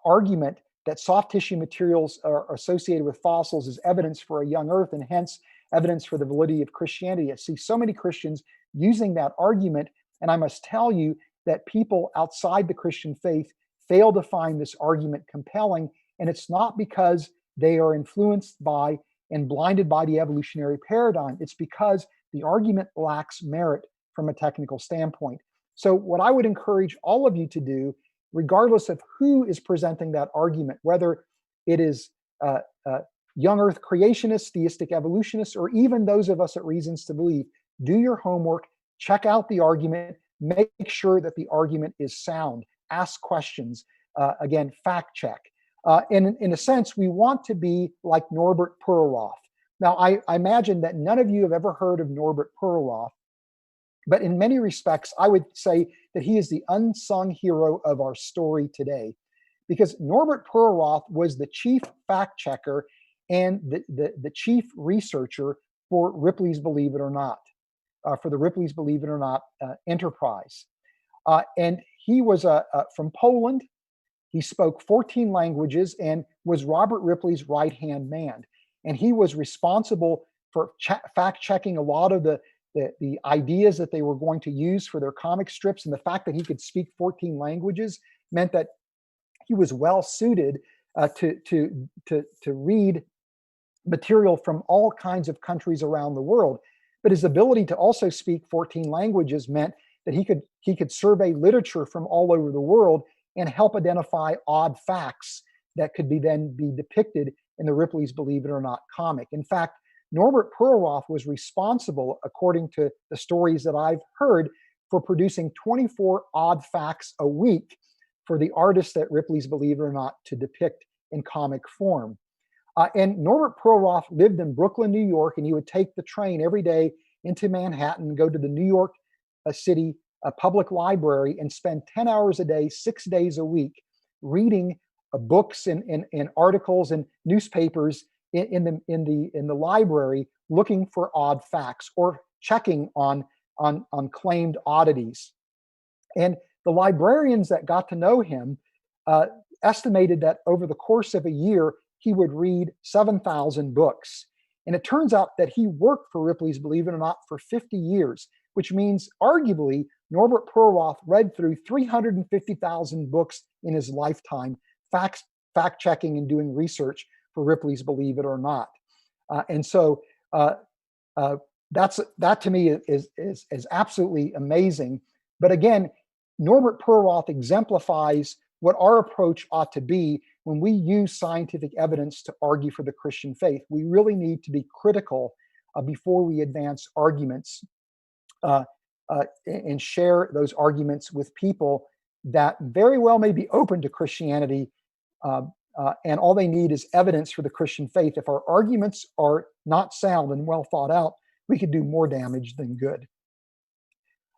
argument that soft tissue materials are associated with fossils is evidence for a young earth and hence evidence for the validity of Christianity. I see so many Christians using that argument, and I must tell you that people outside the Christian faith fail to find this argument compelling, and it's not because they are influenced by and blinded by the evolutionary paradigm. It's because the argument lacks merit from a technical standpoint. So what I would encourage all of you to do, regardless of who is presenting that argument, whether it is young earth creationists, theistic evolutionists, or even those of us at Reasons to Believe, do your homework, check out the argument, make sure that the argument is sound, ask questions, again, fact check. And in a sense, we want to be like Norbert Perlroth. Now, I imagine that none of you have ever heard of Norbert Perlroth, but in many respects, I would say that he is the unsung hero of our story today, because Norbert Perlroth was the chief fact checker and the chief researcher for Ripley's Believe It or Not, for the Ripley's Believe It or Not enterprise. And he was from Poland. He spoke 14 languages and was Robert Ripley's right-hand man. And he was responsible for fact-checking a lot of the ideas that they were going to use for their comic strips. And the fact that he could speak 14 languages meant that he was well suited to read material from all kinds of countries around the world. But his ability to also speak 14 languages meant that he could survey literature from all over the world and help identify odd facts that could then be depicted in the Ripley's Believe It or Not comic. In fact, Norbert Perlroth was responsible, according to the stories that I've heard, for producing 24 odd facts a week for the artists at Ripley's Believe It or Not to depict in comic form. And Norbert Perlroth lived in Brooklyn, New York, and he would take the train every day into Manhattan, go to the New York City Public Library, and spend 10 hours a day, 6 days a week, reading books and articles and newspapers in the library, looking for odd facts or checking on claimed oddities. And the librarians that got to know him estimated that over the course of a year, he would read 7,000 books. And it turns out that he worked for Ripley's Believe It or Not for 50 years, which means arguably Norbert Perlroth read through 350,000 books in his lifetime, fact-checking and doing research for Ripley's Believe It or Not. And so that to me is absolutely amazing. But again, Norbert Perlroth exemplifies what our approach ought to be when we use scientific evidence to argue for the Christian faith. We really need to be critical before we advance arguments and share those arguments with people that very well may be open to Christianity, and all they need is evidence for the Christian faith. If our arguments are not sound and well thought out, we could do more damage than good.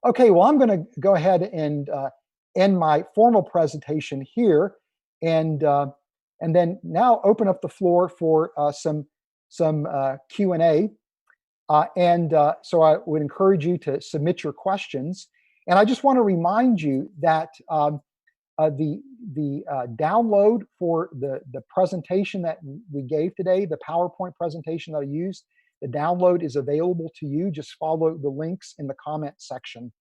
Okay, well, I'm going to go ahead and end my formal presentation here, and then now open up the floor for some Q&A. So I would encourage you to submit your questions. And I just want to remind you that the download for the presentation that we gave today, the PowerPoint presentation that I used, the download is available to you. Just follow the links in the comment section.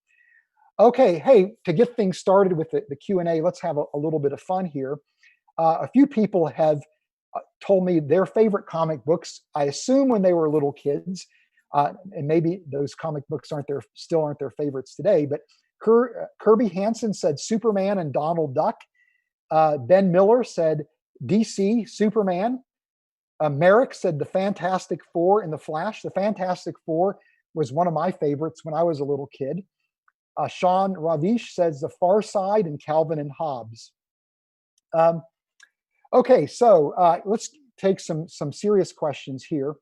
Okay, hey, to get things started with the Q&A, let's have a little bit of fun here. A few people have told me their favorite comic books, I assume when they were little kids, and maybe those comic books still aren't their favorites today, but Kirby Hansen said Superman and Donald Duck. Ben Miller said DC, Superman. Merrick said the Fantastic Four and the Flash. The Fantastic Four was one of my favorites when I was a little kid. Sean Ravish says The Far Side and Calvin and Hobbes. Okay, so let's take some serious questions here.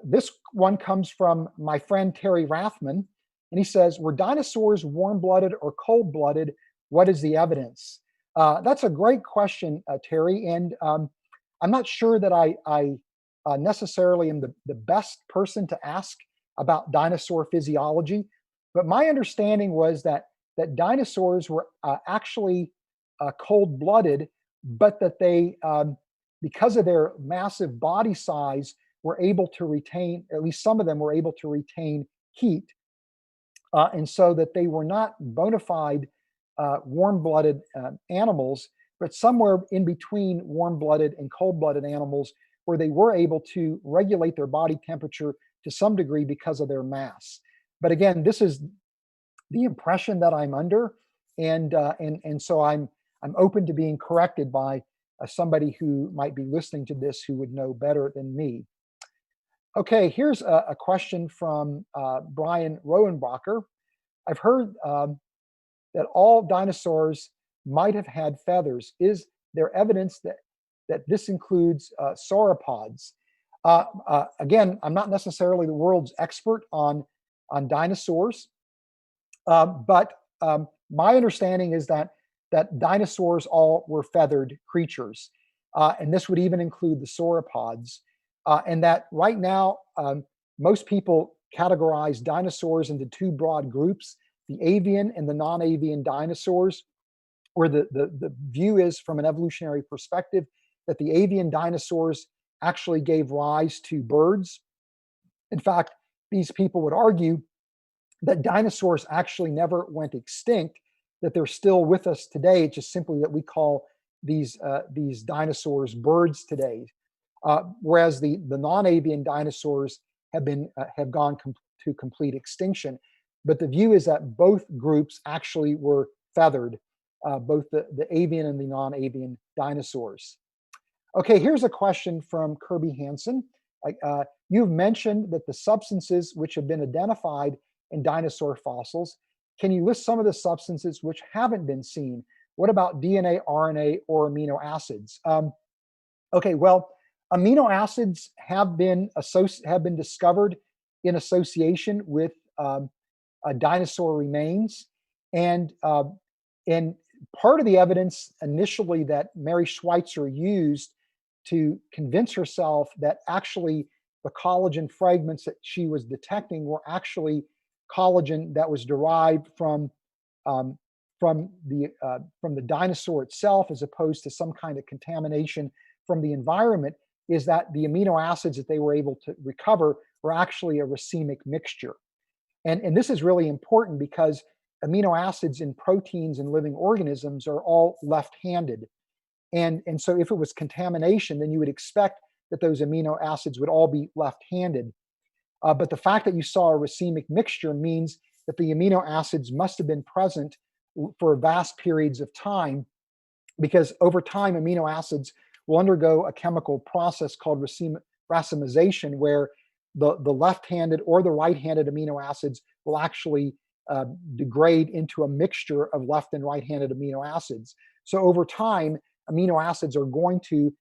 This one comes from my friend Terry Rathman, and he says, were dinosaurs warm-blooded or cold-blooded? What is the evidence? That's a great question, Terry, and I'm not sure that I necessarily am the best person to ask about dinosaur physiology, but my understanding was that dinosaurs were actually cold-blooded, but that they, because of their massive body size, were able to retain, at least some of them were able to retain heat, and so that they were not bona fide warm-blooded animals, but somewhere in between warm-blooded and cold-blooded animals, where they were able to regulate their body temperature to some degree because of their mass. But again, this is the impression that I'm under, and so I'm open to being corrected by somebody who might be listening to this who would know better than me. Okay, here's a question from Brian Rohenbacher. I've heard that all dinosaurs might have had feathers. Is there evidence that this includes sauropods? Again, I'm not necessarily the world's expert on dinosaurs, but my understanding is that dinosaurs all were feathered creatures, and this would even include the sauropods, and that right now most people categorize dinosaurs into two broad groups: the avian and the non-avian dinosaurs, where the view is, from an evolutionary perspective, that the avian dinosaurs actually gave rise to birds. In fact, these people would argue that dinosaurs actually never went extinct, that they're still with us today. It's just simply that we call these dinosaurs birds today, whereas the non-avian dinosaurs have gone to complete extinction. But the view is that both groups actually were feathered, both the avian and the non-avian dinosaurs. Okay, here's a question from Kirby Hansen. You've mentioned that the substances which have been identified in dinosaur fossils, can you list some of the substances which haven't been seen? What about DNA, RNA, or amino acids? Okay, well, amino acids have been discovered in association with dinosaur remains, and part of the evidence initially that Mary Schweitzer used to convince herself that actually the collagen fragments that she was detecting were actually collagen that was derived from the dinosaur itself, as opposed to some kind of contamination from the environment, is that the amino acids that they were able to recover were actually a racemic mixture. And this is really important because amino acids in proteins in living organisms are all left-handed. And so if it was contamination, then you would expect that those amino acids would all be left-handed. But the fact that you saw a racemic mixture means that the amino acids must have been present for vast periods of time, because over time, amino acids will undergo a chemical process called racemization, where the left-handed or the right-handed amino acids will actually degrade into a mixture of left and right-handed amino acids. So over time, amino acids are going to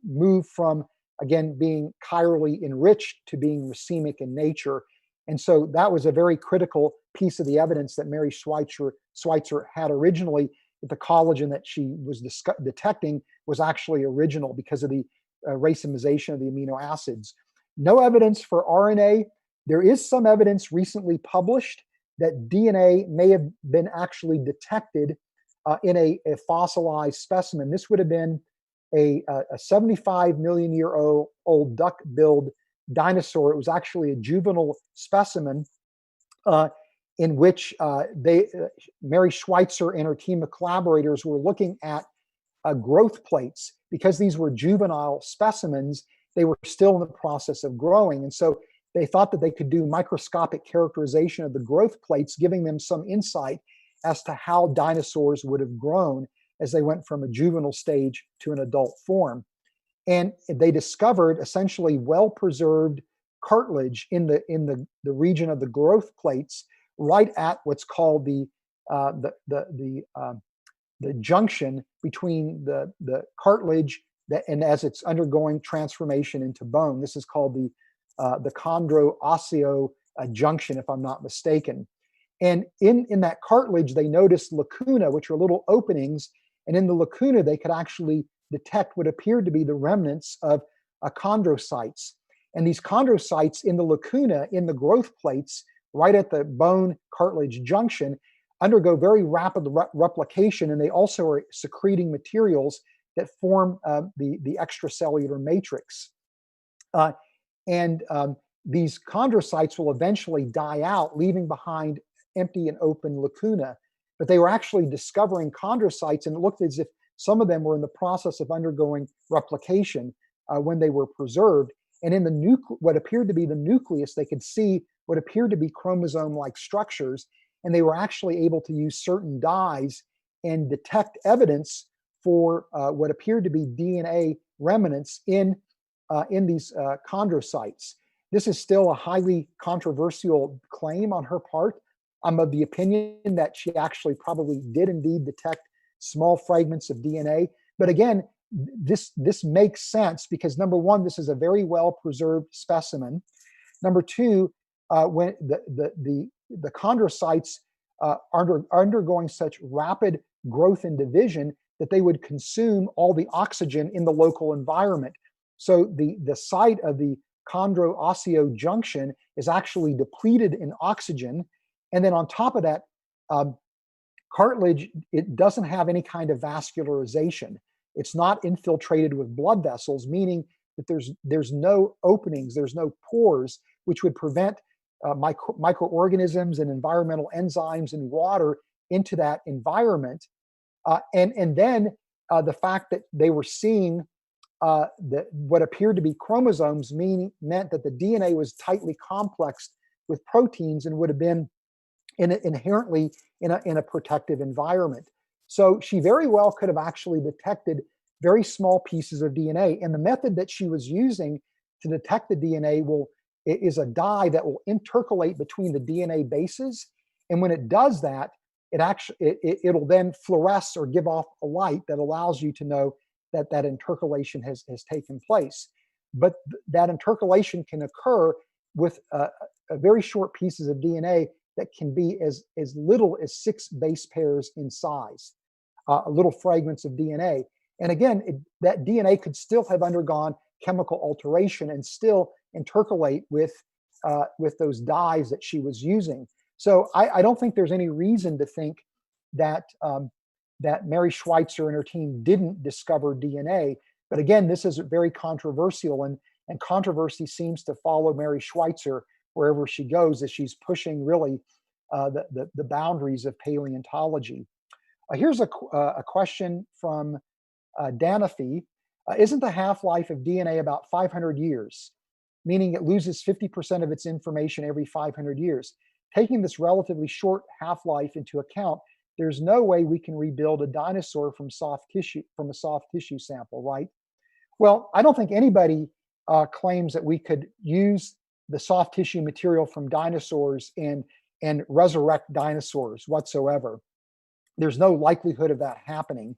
move from, again, being chirally enriched to being racemic in nature. And so that was a very critical piece of the evidence that Mary Schweitzer had originally, that the collagen that she was detecting was actually original because of the racemization of the amino acids. No evidence for RNA. There is some evidence recently published that DNA may have been actually detected in a fossilized specimen. This would have been a 75 million year old duck-billed dinosaur. It was actually a juvenile specimen in which Mary Schweitzer and her team of collaborators were looking at growth plates. Because these were juvenile specimens, they were still in the process of growing. And so they thought that they could do microscopic characterization of the growth plates, giving them some insight as to how dinosaurs would have grown as they went from a juvenile stage to an adult form. And they discovered essentially well-preserved cartilage in the region of the growth plates, right at what's called the junction between the cartilage and as it's undergoing transformation into bone. This is called the chondro-osseo junction, if I'm not mistaken. And in that cartilage, they noticed lacuna, which are little openings. And in the lacuna, they could actually detect what appeared to be the remnants of chondrocytes. And these chondrocytes in the lacuna, in the growth plates, right at the bone cartilage junction, undergo very rapid replication, and they also are secreting materials that form the extracellular matrix. These chondrocytes will eventually die out, leaving behind empty and open lacuna. But they were actually discovering chondrocytes, and it looked as if some of them were in the process of undergoing replication when they were preserved. And in the what appeared to be the nucleus, they could see what appeared to be chromosome-like structures, and they were actually able to use certain dyes and detect evidence for what appeared to be DNA remnants in these chondrocytes. This is still a highly controversial claim on her part. I'm of the opinion that she actually probably did indeed detect small fragments of DNA. But again, this makes sense because number one, this is a very well preserved specimen. Number two, when the chondrocytes are undergoing such rapid growth and division that they would consume all the oxygen in the local environment. So the site of the chondro-osseo junction is actually depleted in oxygen. And then on top of that, cartilage, it doesn't have any kind of vascularization. It's not infiltrated with blood vessels, meaning that there's no openings, there's no pores, which would prevent microorganisms and environmental enzymes and water into that environment. And then the fact that they were seeing what appeared to be chromosomes meant that the DNA was tightly complexed with proteins and would have been inherently in a protective environment. So she very well could have actually detected very small pieces of DNA. And the method that she was using to detect the DNA is a dye that will intercalate between the DNA bases. And when it does that, it'll then fluoresce or give off a light that allows you to know that intercalation has taken place. But that intercalation can occur with a very short pieces of DNA that can be as little as 6 base pairs in size, little fragments of DNA. And again, that DNA could still have undergone chemical alteration and still intercalate with those dyes that she was using. So I don't think there's any reason to think that that Mary Schweitzer and her team didn't discover DNA. But again, this is very controversial, and controversy seems to follow Mary Schweitzer wherever she goes, as she's pushing really the boundaries of paleontology. Here's a question from Danafi. Isn't the half-life of DNA about 500 years, meaning it loses 50% of its information every 500 years? Taking this relatively short half-life into account, there's no way we can rebuild a dinosaur from a soft tissue sample, right? Well, I don't think anybody claims that we could use the soft tissue material from dinosaurs and resurrect dinosaurs whatsoever. There's no likelihood of that happening.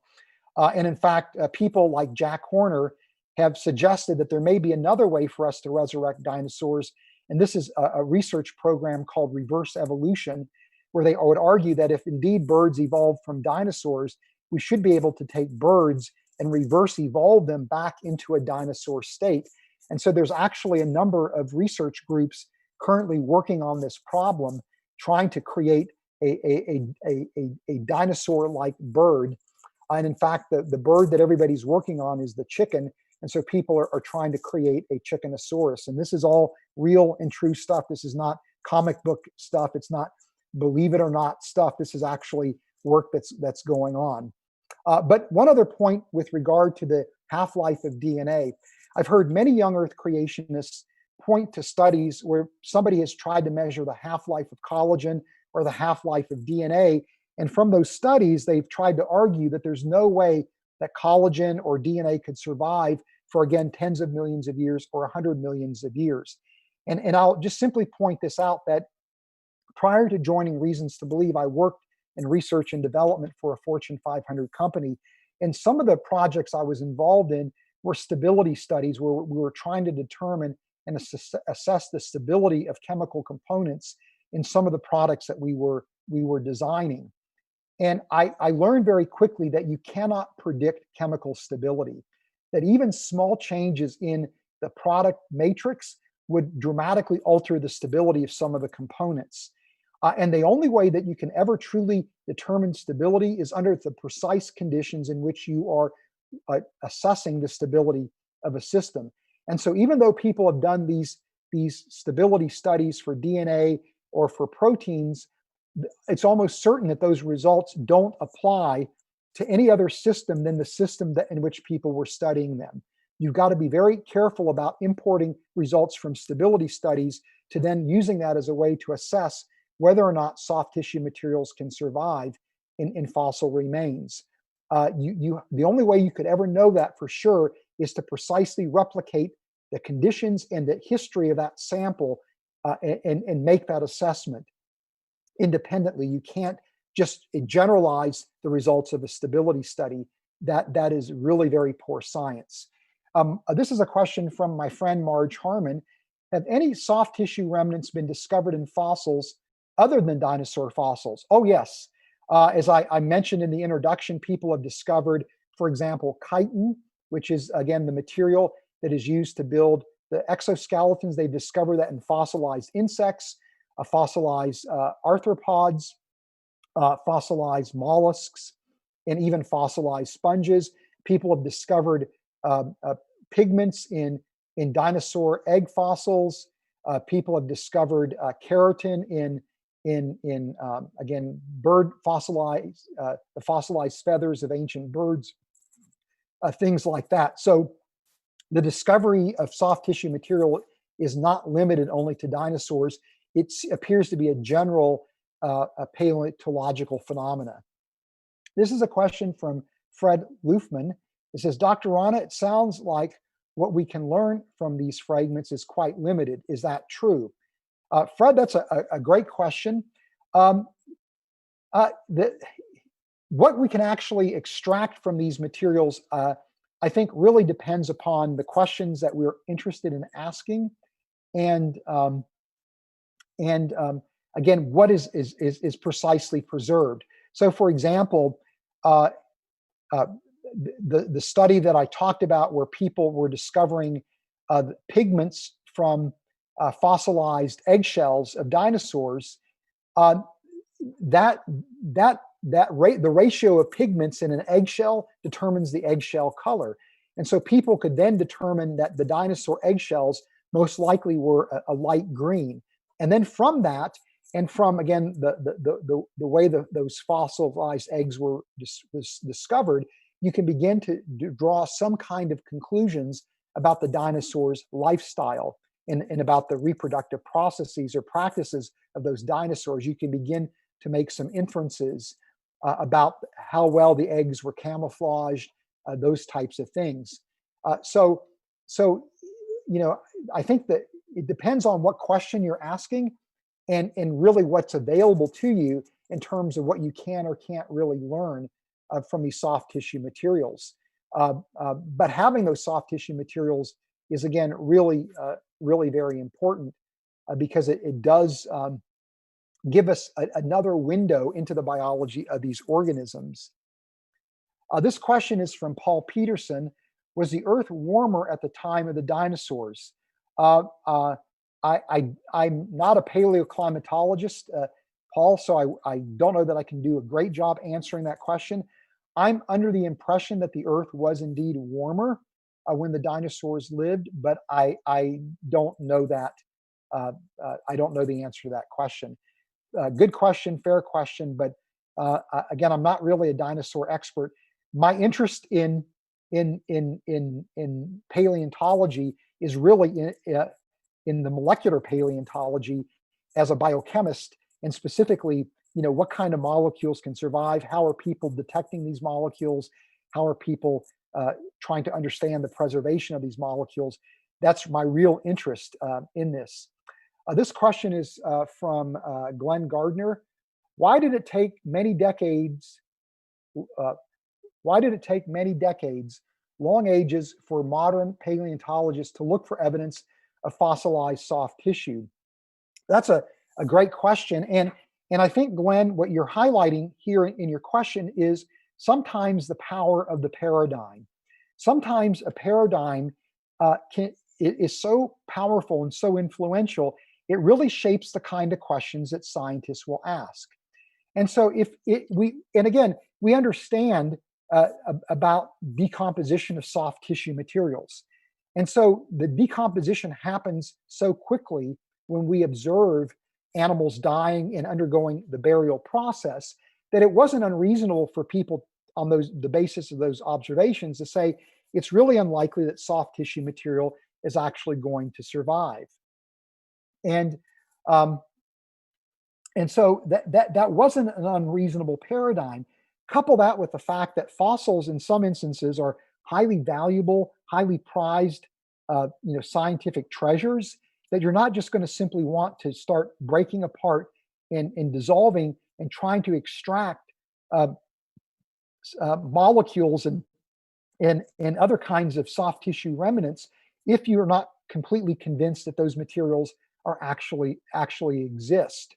And in fact, people like Jack Horner have suggested that there may be another way for us to resurrect dinosaurs. And this is a research program called reverse evolution, where they would argue that if indeed birds evolved from dinosaurs, we should be able to take birds and reverse evolve them back into a dinosaur state. And so there's actually a number of research groups currently working on this problem, trying to create a dinosaur-like bird. And in fact, the bird that everybody's working on is the chicken. And so people are trying to create a chickenosaurus. And this is all real and true stuff. This is not comic book stuff. It's not believe it or not stuff. This is actually work that's going on. But one other point with regard to the half-life of DNA, I've heard many young Earth creationists point to studies where somebody has tried to measure the half-life of collagen or the half-life of DNA, And from those studies, they've tried to argue that there's no way that collagen or DNA could survive for, again, tens of millions of years or 100 millions of years. And I'll just simply point this out, that prior to joining Reasons to Believe, I worked in research and development for a Fortune 500 company. And some of the projects I was involved in were stability studies where we were trying to determine and assess the stability of chemical components in some of the products that we were designing. And I learned very quickly that you cannot predict chemical stability, that even small changes in the product matrix would dramatically alter the stability of some of the components. And the only way that you can ever truly determine stability is under the precise conditions in which you are assessing the stability of a system. And so even though people have done these stability studies for DNA or for proteins, it's almost certain that those results don't apply to any other system than the system in which people were studying them. You've got to be very careful about importing results from stability studies to then using that as a way to assess whether or not soft tissue materials can survive in fossil remains. The only way you could ever know that for sure is to precisely replicate the conditions and the history of that sample and make that assessment independently. You can't just generalize the results of a stability study. That is really very poor science. This is a question from my friend Marge Harmon. Have any soft tissue remnants been discovered in fossils other than dinosaur fossils? Oh, yes. As I mentioned in the introduction, people have discovered, for example, chitin, which is, again, the material that is used to build the exoskeletons. They've discovered that in fossilized insects, fossilized arthropods, fossilized mollusks, and even fossilized sponges. People have discovered pigments in dinosaur egg fossils. People have discovered keratin in again, bird fossilized, the fossilized feathers of ancient birds, things like that. So the discovery of soft tissue material is not limited only to dinosaurs. It appears to be a general paleontological phenomena. This is a question from Fred Lufman. It says, Dr. Rana, it sounds like what we can learn from these fragments is quite limited. Is that true? Fred, that's a great question. What we can actually extract from these materials, I think, really depends upon the questions that we're interested in asking, and again, what is precisely preserved. So, for example, the study that I talked about, where people were discovering pigments from fossilized eggshells of dinosaurs, the ratio of pigments in an eggshell determines the eggshell color. And so people could then determine that the dinosaur eggshells most likely were a light green. And then from that, and from, again, the way those fossilized eggs were discovered, you can begin to draw some kind of conclusions about the dinosaur's lifestyle and about the reproductive processes or practices of those dinosaurs. You can begin to make some inferences about how well the eggs were camouflaged, those types of things. So I think that it depends on what question you're asking and really what's available to you in terms of what you can or can't really learn from these soft tissue materials. But having those soft tissue materials is, again, really very important because it does give us another window into the biology of these organisms. This question is from Paul Peterson. Was the Earth warmer at the time of the dinosaurs? I'm not a paleoclimatologist, Paul, so I don't know that I can do a great job answering that question. I'm under the impression that the Earth was indeed warmer when the dinosaurs lived, but I don't know that. I don't know the answer to that question. Good question, fair question, but again, I'm not really a dinosaur expert. My interest in paleontology is really in the molecular paleontology as a biochemist, and specifically what kind of molecules can survive? How are people detecting these molecules? How are people trying to understand the preservation of these molecules? That's my real interest in this. This question is from Glenn Gardner. Why did it take many decades? Why did it take many decades, long ages, for modern paleontologists to look for evidence of fossilized soft tissue? That's a great question. And I think, Glenn, what you're highlighting here in your question is sometimes the power of the paradigm. Sometimes a paradigm is so powerful and so influential, it really shapes the kind of questions that scientists will ask. And so we understand about decomposition of soft tissue materials. And so the decomposition happens so quickly when we observe animals dying and undergoing the burial process that it wasn't unreasonable for people on the basis of those observations to say it's really unlikely that soft tissue material is actually going to survive. And so that wasn't an unreasonable paradigm. Couple that with the fact that fossils in some instances are highly valuable, highly prized scientific treasures that you're not just going to simply want to start breaking apart and dissolving and trying to extract molecules and other kinds of soft tissue remnants if you're not completely convinced that those materials are actually exist.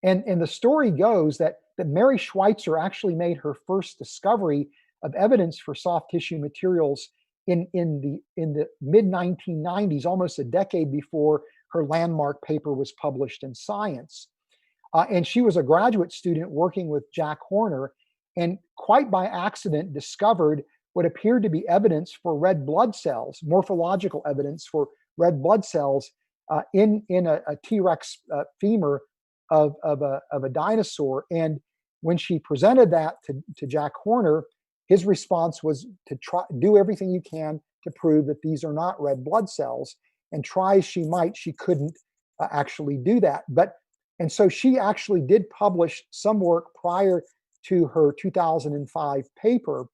And the story goes that Mary Schweitzer actually made her first discovery of evidence for soft tissue materials in the mid 1990s, almost a decade before her landmark paper was published in Science. And she was a graduate student working with Jack Horner, and quite by accident discovered what appeared to be evidence for red blood cells, morphological evidence for red blood cells in a T-Rex femur of a dinosaur. And when she presented that to Jack Horner, his response was to do everything you can to prove that these are not red blood cells. And try as she might, she couldn't actually do that. And so she actually did publish some work prior to her 2005 paper.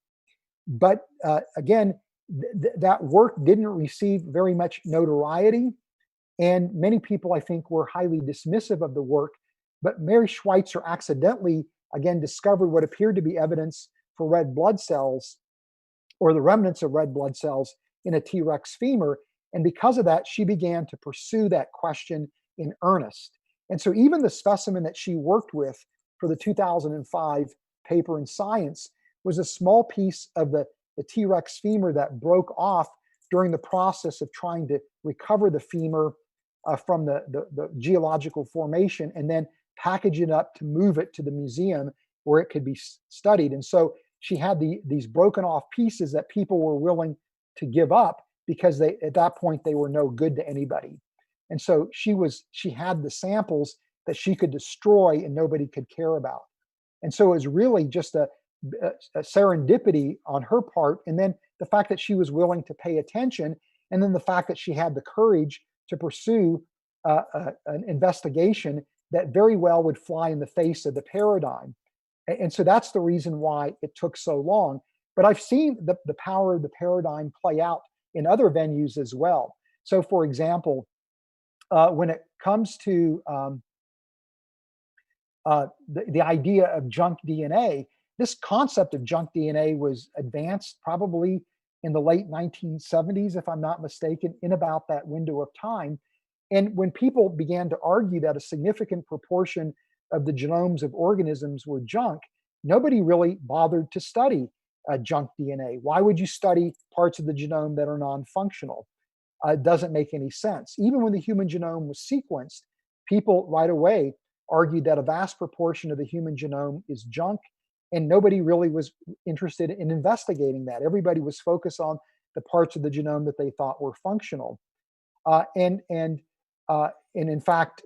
But again, that work didn't receive very much notoriety. And many people, I think, were highly dismissive of the work. But Mary Schweitzer accidentally, again, discovered what appeared to be evidence for red blood cells, or the remnants of red blood cells in a T-Rex femur. And because of that, she began to pursue that question in earnest. And so even the specimen that she worked with for the 2005 paper in Science was a small piece of the T-Rex femur that broke off during the process of trying to recover the femur from the geological formation and then package it up to move it to the museum where it could be studied. And so she had these broken off pieces that people were willing to give up because at that point they were no good to anybody. And so she had the samples that she could destroy and nobody could care about. And so it was really just a serendipity on her part. And then the fact that she was willing to pay attention, and then the fact that she had the courage to pursue an investigation that very well would fly in the face of the paradigm. And so that's the reason why it took so long. But I've seen the power of the paradigm play out in other venues as well. So for example, when it comes to the idea of junk DNA, this concept of junk DNA was advanced probably in the late 1970s, if I'm not mistaken, in about that window of time. And when people began to argue that a significant proportion of the genomes of organisms were junk, nobody really bothered to study junk DNA. Why would you study parts of the genome that are non-functional? It doesn't make any sense. Even when the human genome was sequenced, people right away argued that a vast proportion of the human genome is junk, and nobody really was interested in investigating that. Everybody was focused on the parts of the genome that they thought were functional. And in fact,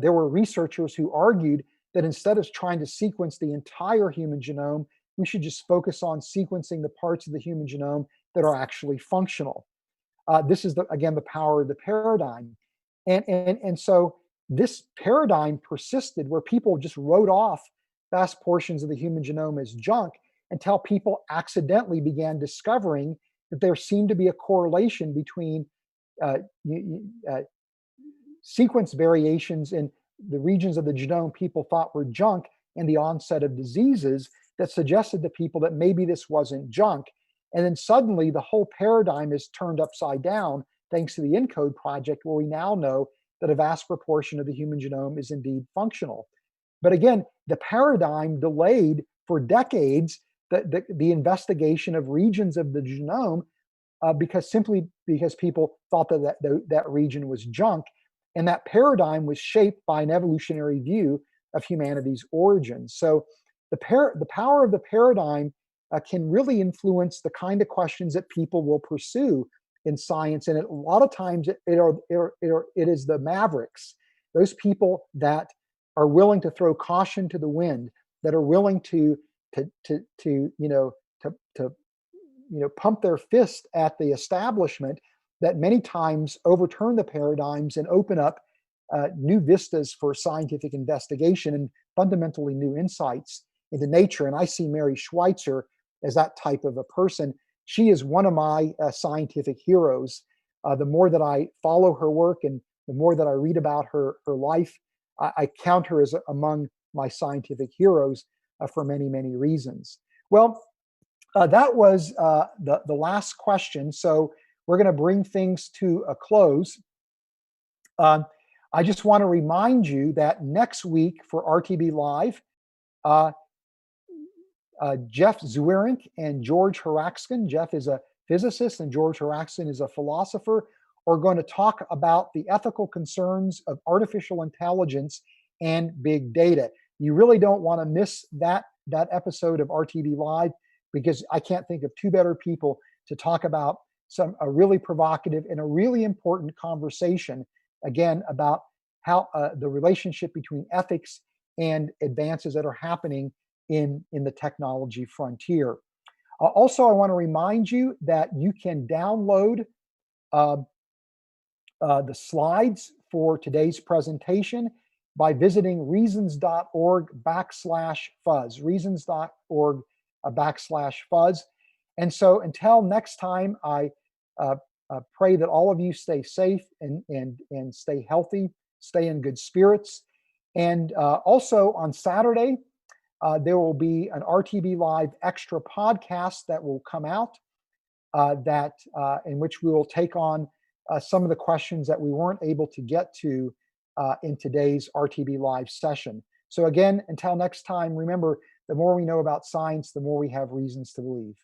there were researchers who argued that instead of trying to sequence the entire human genome, we should just focus on sequencing the parts of the human genome that are actually functional. This is again the power of the paradigm, and so this paradigm persisted where people just wrote off vast portions of the human genome as junk until people accidentally began discovering that there seemed to be a correlation between uh, sequence variations in the regions of the genome people thought were junk and the onset of diseases that suggested to people that maybe this wasn't junk. And then suddenly the whole paradigm is turned upside down thanks to the ENCODE project, where we now know that a vast proportion of the human genome is indeed functional. But again, the paradigm delayed for decades the investigation of regions of the genome simply because people thought that region was junk. And that paradigm was shaped by an evolutionary view of humanity's origins. So the power of the paradigm can really influence the kind of questions that people will pursue in science. And a lot of times it is the mavericks, those people that are willing to throw caution to the wind, that are willing to pump their fist at the establishment, that many times overturn the paradigms and open up new vistas for scientific investigation and fundamentally new insights into nature. And I see Mary Schweitzer as that type of a person. She is one of my scientific heroes. The more that I follow her work and the more that I read about her life, I count her as among my scientific heroes for many, many reasons. Well, that was the last question. So we're going to bring things to a close. I just want to remind you that next week for RTBLive, Jeff Zwirink and George Haraxkin, Jeff is a physicist and George Haraxkin is a philosopher, are going to talk about the ethical concerns of artificial intelligence and big data. You really don't want to miss that episode of RTBLive, because I can't think of two better people to talk about a really provocative and a really important conversation, again, about how the relationship between ethics and advances that are happening in the technology frontier. Also, I want to remind you that you can download the slides for today's presentation by visiting reasons.org/fuzz, reasons.org/fuzz. And so until next time, I pray that all of you stay safe and stay healthy, stay in good spirits. And also on Saturday, there will be an RTBLive extra podcast that will come out in which we will take on some of the questions that we weren't able to get to in today's RTBLive session. So again, until next time, remember, the more we know about science, the more we have reasons to believe.